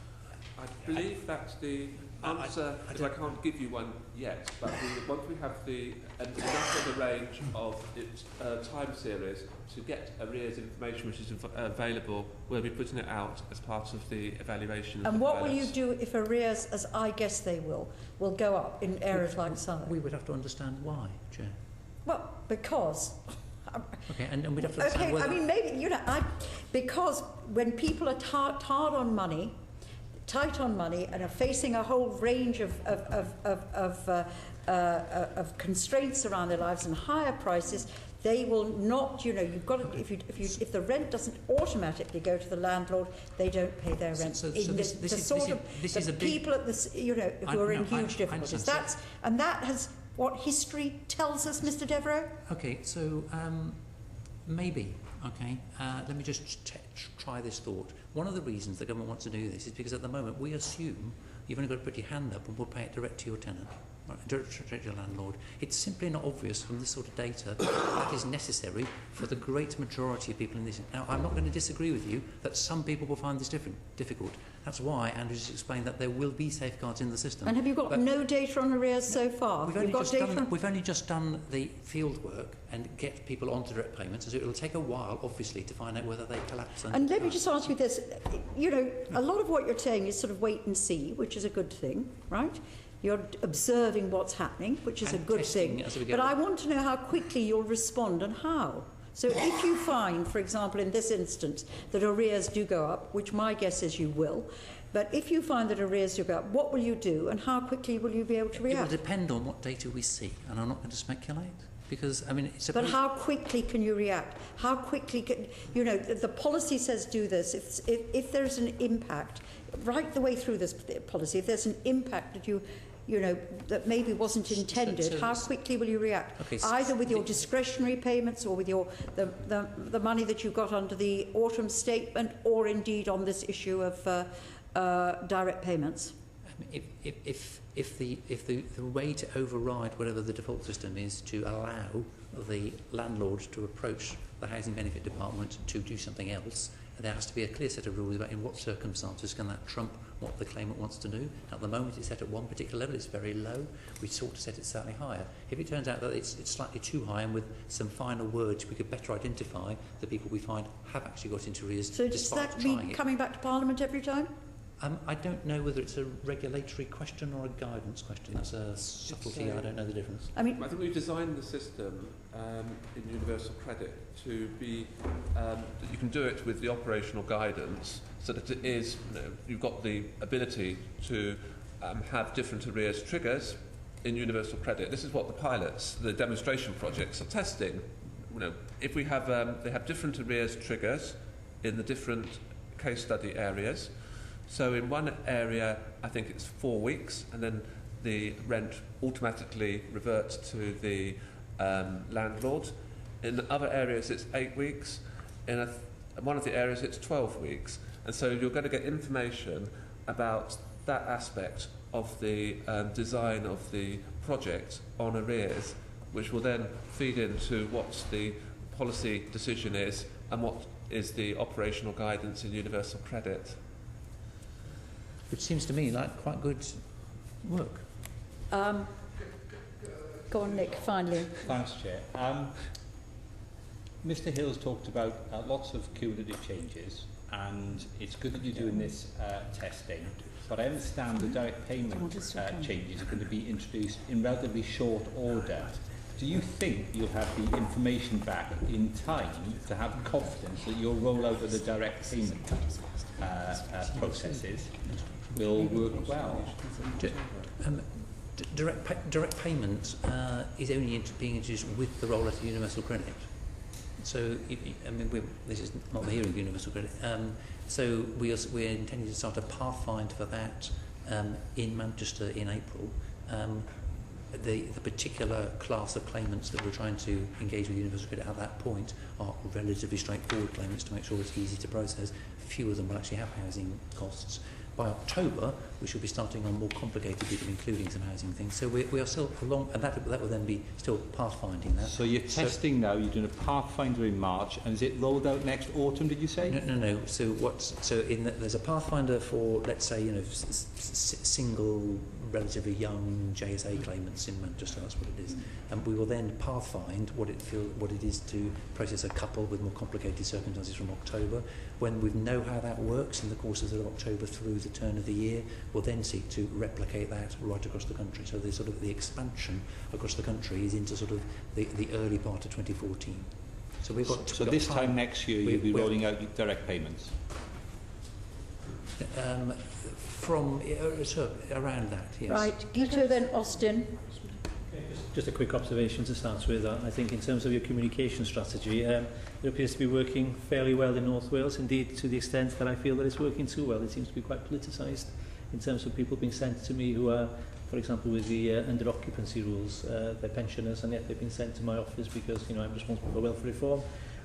I believe that's the answer, because I can't give you one yet, but once we have enough of the range of its time series to get arrears information which is available, we'll be putting it out as part of the evaluation. And what will you do if arrears, as I guess they will go up in areas like Southwark? We would have to understand why, Chair. Well, because... Okay, and we'd have to understand whether... I mean, maybe, because when people are tight on money, and are facing a whole range of constraints around their lives and higher prices, they will not. You've got to, if the rent doesn't automatically go to the landlord, they don't pay their rent. This is people at this, who are in huge difficulties. That has what history tells us, Mr. Devereux. Okay, so maybe. Okay, let me just try this thought. One of the reasons the government wants to do this is because at the moment we assume you've only got to put your hand up and we'll pay it direct to your tenant, direct to your landlord. It's simply not obvious from this sort of data that is necessary for the great majority of people in this. Now, I'm not going to disagree with you that some people will find this difficult. That's why Andrew's explained that there will be safeguards in the system. And have you got no data on arrears so far? We've only just done the field work and get people onto direct payments, so it will take a while, obviously, to find out whether they collapse. And let me just ask you this. A lot of what you're saying is sort of wait and see, which is a good thing, right? You're observing what's happening, which is a good thing. But I want to know how quickly you'll respond and how. So if you find, for example, in this instance, that arrears do go up, which my guess is you will, but if you find that arrears do go up, what will you do and how quickly will you be able to react? It will depend on what data we see, and I'm not going to speculate. because, I mean, it's But how quickly can you react? How quickly can, you know, the policy says do this. If there's an impact, right the way through this policy, if there's an impact that you know, that maybe wasn't intended, how quickly will you react? Okay, either with your discretionary payments or with your the money that you got under the autumn statement, or indeed on this issue of direct payments? If the way to override whatever the default system is to allow the landlord to approach the Housing Benefit Department to do something else, there has to be a clear set of rules about in what circumstances can that trump what the claimant wants to do. At the moment it's set at one particular level, it's very low. We sought to set it slightly higher. If it turns out that it's slightly too high, and with some final words we could better identify the people we find have actually got into arrears So does despite that trying mean it. coming back to Parliament every time? I don't know whether it's a regulatory question or a guidance question. That's a subtlety. I don't know the difference. I mean, I think we've designed the system in Universal Credit to be that you can do it with the operational guidance, so that it is, you know, you've got the ability to have different arrears triggers in Universal Credit. This is what the pilots, the demonstration projects, are testing. You know, if we have they have different arrears triggers in the different case study areas. So in one area, I think it's 4 weeks, and then the rent automatically reverts to the landlord. In other areas, it's 8 weeks. In one of the areas, it's 12 weeks. And so you're going to get information about that aspect of the design of the project on arrears, which will then feed into what the policy decision is and what is the operational guidance in Universal Credit. Which seems to me like quite good work. Go on, Nick, finally. Thanks, Chair. Mr Hill's talked about lots of cumulative changes, and it's good that you're doing this testing, but I understand the direct payment changes are going to be introduced in relatively short order. Do you think you'll have the information back in time to have confidence that your rollout of the direct payment processes will work well? Direct payment is only being introduced with the rollout of Universal Credit. So, I mean, this is not the hearing of Universal Credit. So we're intending to start a pathfinder for that in Manchester in April. The particular class of claimants that we're trying to engage with Universal Credit at that point are relatively straightforward claimants to make sure it's easy to process. Few of them will actually have housing costs. By October, we should be starting on more complicated people, including some housing things. So we are still along, and that will then be still pathfinding that. So you're testing now, you're doing a pathfinder in March, and is it rolled out next autumn, did you say? No. So there's a pathfinder for, let's say, you know, single, relatively young JSA claimants in Manchester. That's what it is. And we will then pathfind what it is to process a couple with more complicated circumstances from October. When we know how that works in the courses of October through the turn of the year, we'll then seek to replicate that right across the country. So the sort of the expansion across the country is into sort of the early part of 2014. So we've got. So this time next year you'll be rolling out direct payments. From around that, yes. Right, Guido, then Austin. Just a quick observation to start with. I think in terms of your communication strategy, it appears to be working fairly well in North Wales, indeed to the extent that I feel that it's working too well. It seems to be quite politicised in terms of people being sent to me who are, for example, with the under occupancy rules, they're pensioners, and yet they've been sent to my office because, you know, I'm responsible for welfare reform.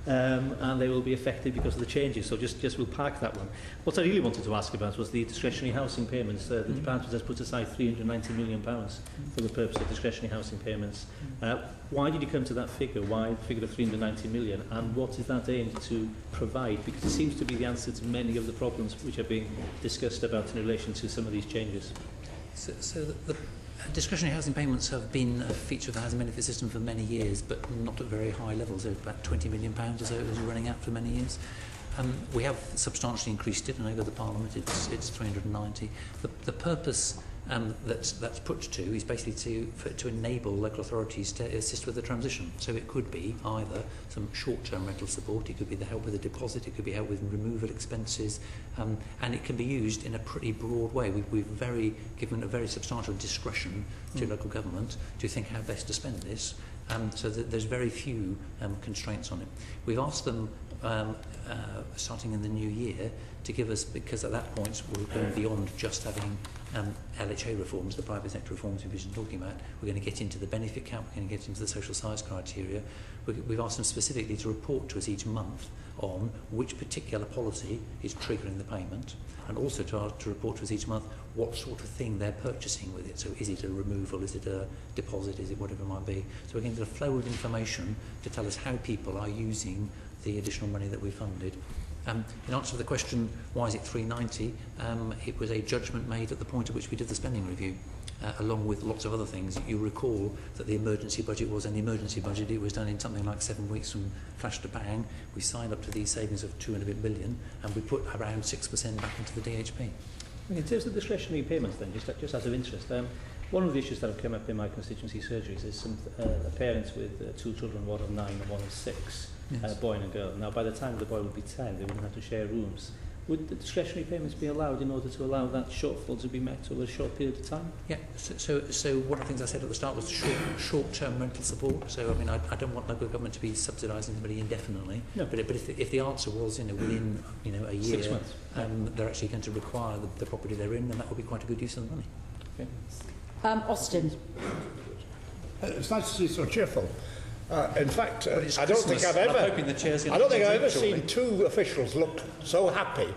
And they will be affected because of the changes. So just we'll park that one. What I really wanted to ask about was the discretionary housing payments. The department has put aside £390 million for the purpose of discretionary housing payments. Why did you come to that figure? Why the figure of 390 million? And what is that aimed to provide? Because it seems to be the answer to many of the problems which are being discussed about in relation to some of these changes. So the discretionary housing payments have been a feature of the housing benefit system for many years, but not at very high levels. They're about £20 million or so it was running out for many years. We have substantially increased it, and over the Parliament it's 390. The purpose that's put to is basically to enable local authorities to assist with the transition. So it could be either some short-term rental support, it could be the help with a deposit, it could be help with removal expenses, and it can be used in a pretty broad way. We've given a very substantial discretion to local government to think how best to spend this. so that there's very few constraints on it. We've asked them, starting in the new year, to give us, because at that point we're going beyond just having LHA reforms, the private sector reforms we've been talking about. We're going to get into the benefit cap, we're going to get into the social size criteria. We've asked them specifically to report to us each month on which particular policy is triggering the payment, and also to report to us each month what sort of thing they're purchasing with it. So is it a removal, is it a deposit, is it whatever it might be. So we're getting the flow of information to tell us how people are using the additional money that we funded. In answer to the question, why is it 390, it was a judgment made at the point at which we did the spending review, along with lots of other things. You recall that the emergency budget was an emergency budget. It was done in something like 7 weeks from flash to bang. We signed up to these savings of 2 and a bit million, and we put around 6% back into the DHP. In terms of discretionary payments then, just out of interest, one of the issues that have come up in my constituency surgeries is some parents with 2 children, one of 9 and one of 6. Yes. A boy and a girl. Now, by the time the boy would be 10, they wouldn't have to share rooms. Would the discretionary payments be allowed in order to allow that shortfall to be met over a short period of time? Yeah, so one of the things I said at the start was short-term rental support. So, I mean, I don't want local government to be subsidising anybody indefinitely. No. But if the answer was, within, a year, 6 months, they're actually going to require the property they're in, then that would be quite a good use of the money. Okay. Austin. It's nice to see so cheerful. In fact, I don't think I've ever seen 2 officials look so happy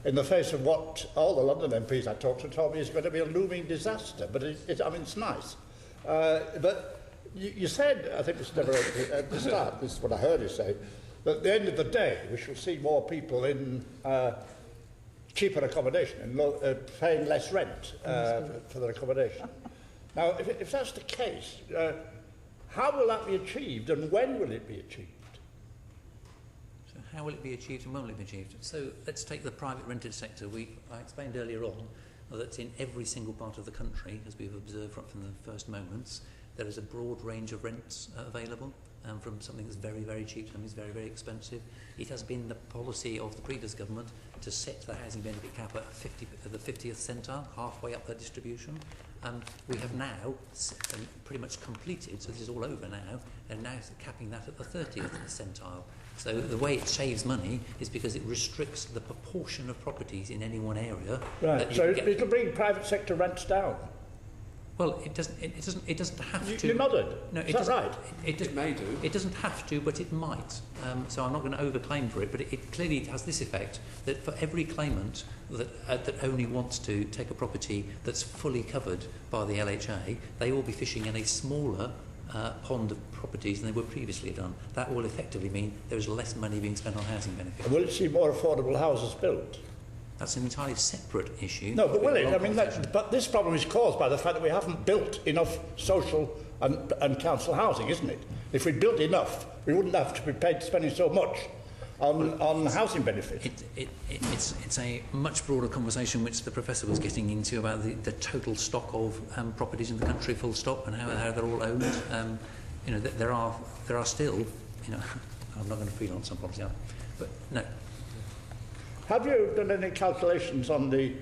in the face of what all the London MPs I talked to told me is going to be a looming disaster. But it's nice. But you said, I think this was never at the start, this is what I heard you say, that at the end of the day we shall see more people in cheaper accommodation and paying less rent for their accommodation. Now, if that's the case, how will that be achieved, and when will it be achieved? So how will it be achieved and when will it be achieved? So let's take the private rented sector. I explained earlier on that in every single part of the country, as we've observed right from the first moments, there is a broad range of rents available, from something that's very, very cheap to something that's very, very expensive. It has been the policy of the previous government to set the housing benefit cap at the 50th centile, halfway up the distribution. We have now pretty much completed, so this is all over now, and now capping that at the 30th centile. So the way it saves money is because it restricts the proportion of properties in any one area. Right. So it'll bring private sector rents down. Well, it doesn't have to. You nodded. No, is that right? It may do. It doesn't have to, but it might. So I'm not going to overclaim for it, but it clearly has this effect that for every claimant that only wants to take a property that's fully covered by the LHA, they will be fishing in a smaller pond of properties than they were previously done. That will effectively mean there is less money being spent on housing benefits. And will it see more affordable houses built? That's an entirely separate issue. No, but will it? I mean, but this problem is caused by the fact that we haven't built enough social and council housing, isn't it? If we built enough, we wouldn't have to be spending so much on housing benefits. It's a much broader conversation which the professor was getting into about the total stock of properties in the country, full stop, and how they're all owned. There are still, I'm not going to freelance on policy, but no. Have you done any calculations on the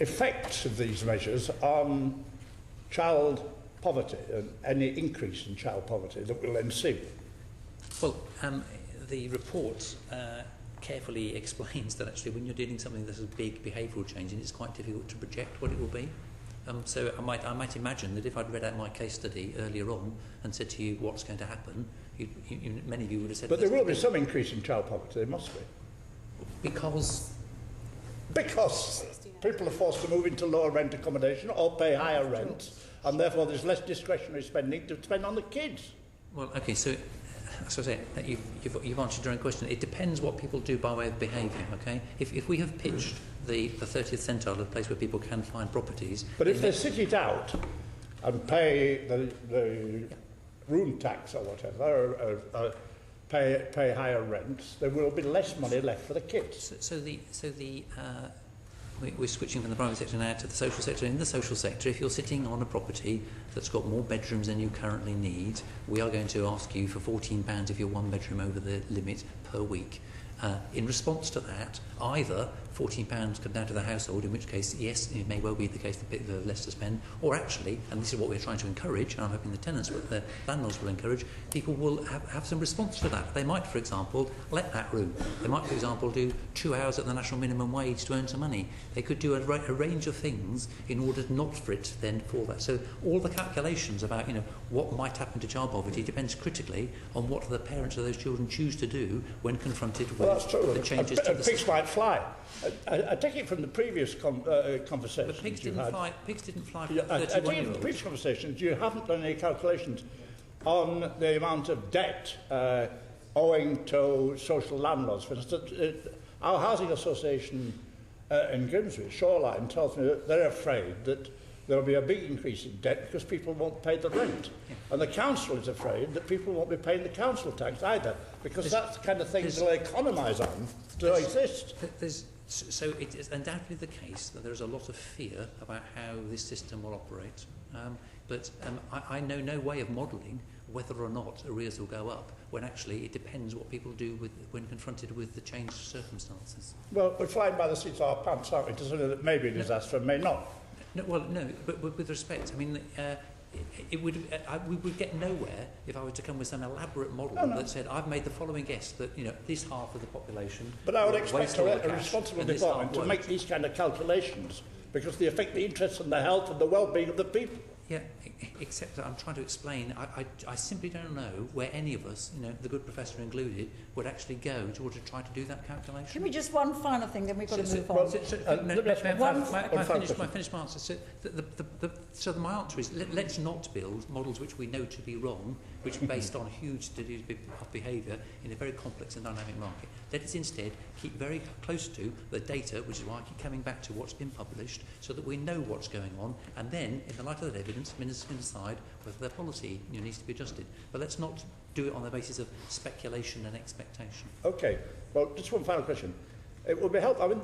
effects of these measures on child poverty and any increase in child poverty that will ensue? Well, the report carefully explains that actually when you're dealing with something that's a big behavioural change, it's quite difficult to project what it will be. So I might imagine that if I'd read out my case study earlier on and said to you what's going to happen, many of you would have said... But there will be some increase in child poverty, there must be. Because people are forced to move into lower rent accommodation or pay higher rents, and therefore there's less discretionary spending to spend on the kids. Well, okay, so as I say, you've answered your own question. It depends what people do by way of behaviour, okay? If we have pitched the 30th centile, a place where people can find properties... But if they sit it out and pay the room tax or whatever, pay higher rents, there will be less money left for the kids. We're switching from the private sector now to the social sector. In the social sector, if you're sitting on a property that's got more bedrooms than you currently need, we are going to ask you for £14 if you're one bedroom over the limit per week. In response to that, either £14 come down to the household, in which case, yes, it may well be the case that the less to spend, or actually, and this is what we're trying to encourage, and I'm hoping the tenants, the landlords will encourage, people will have some response to that. They might, for example, let that room. They might, for example, do 2 hours at the national minimum wage to earn some money. They could do a range of things in order not for it to then fall that. So all the calculations about, what might happen to child poverty depends critically on what the parents of those children choose to do when confronted with the changes to the pigs might fly. I take it from the previous conversations. But pigs didn't fly. Pigs didn't fly. I take it from the previous conversations. You haven't done any calculations on the amount of debt owing to social landlords. For instance, our housing association in Grimsby, Shoreline, tells me that they're afraid that there will be a big increase in debt because people won't pay the rent. And the council is afraid that people won't be paying the council tax either, because that's the kind of things they'll economise on to exist. So it is undoubtedly the case that there is a lot of fear about how this system will operate. But I know no way of modelling whether or not arrears will go up, when actually it depends what people do when confronted with the changed circumstances. Well, we're flying by the seats of our pants, aren't we, to say that maybe a disaster and may not. No, but with respect, I mean, we would get nowhere if I were to come with some elaborate model that said, I've made the following guess that, this half of the population... But I would expect a responsible department to make these kind of calculations, because they affect the interests and the health and the well-being of the people. Yeah, except that I'm trying to explain, I simply don't know where any of us, the good professor included, would actually go to order to try to do that calculation. Can we just one final thing, then we've got to move on. My finished answer. So my answer is, let's not build models which we know to be wrong, which are based on huge studies of behaviour in a very complex and dynamic market. Let us instead keep very close to the data, which is why I keep coming back to what's been published, so that we know what's going on, and then, in the light of that evidence, ministers can decide whether their policy needs to be adjusted. But let's not do it on the basis of speculation and expectation. Okay. Well, just one final question. It would be helpful. I mean,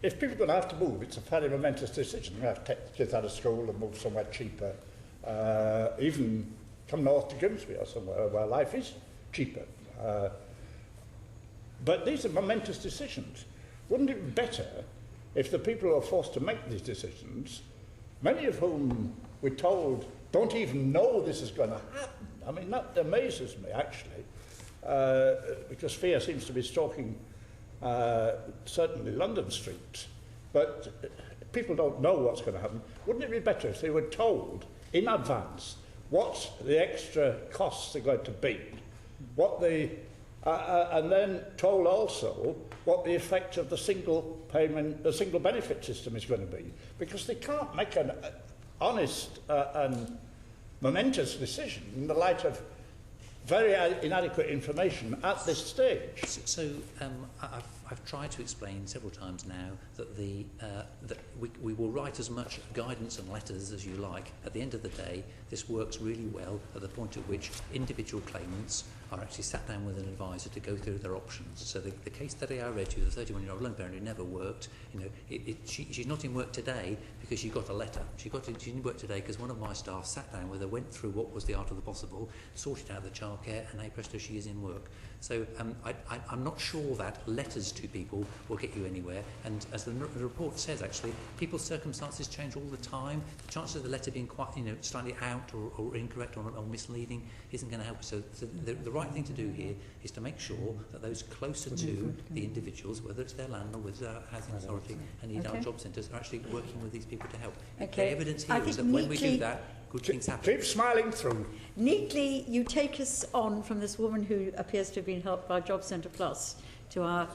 if people are going to have to move, it's a fairly momentous decision. You have to take kids out of school and move somewhere cheaper, even come north to Grimsby or somewhere where life is cheaper. But these are momentous decisions. Wouldn't it be better if the people who are forced to make these decisions, many of whom we're told don't even know this is going to happen? I mean, that amazes me, actually, because fear seems to be stalking certainly London streets. But people don't know what's going to happen. Wouldn't it be better if they were told in advance what the extra costs are going to be, what the and then told also what the effect of the single benefit system is going to be, because they can't make an honest and momentous decision in the light of very inadequate information at this stage. So I've tried to explain several times now that that we will write as much guidance and letters as you like. At the end of the day, this works really well at the point at which individual claimants are actually sat down with an advisor to go through their options. So the case study I read to you, the 31-year-old lone parent who never worked, she's not in work today because she got a letter. She didn't work today because one of my staff sat down with her, went through what was the art of the possible, sorted out the childcare, and hey presto, she is in work. So I'm not sure that letters to people will get you anywhere. And as the report says, actually, people's circumstances change all the time. The chances of the letter being quite, slightly out or incorrect or misleading isn't going to help. So the right thing to do here is to make sure that those closer to the individuals, whether it's their landlord, whether it's our housing authority, and indeed our job centres, are actually working with these people to help. The evidence here is that when we do that, good things happen. Keep smiling through. Neatly, you take us on from this woman who appears to have been helped by Job Centre Plus to our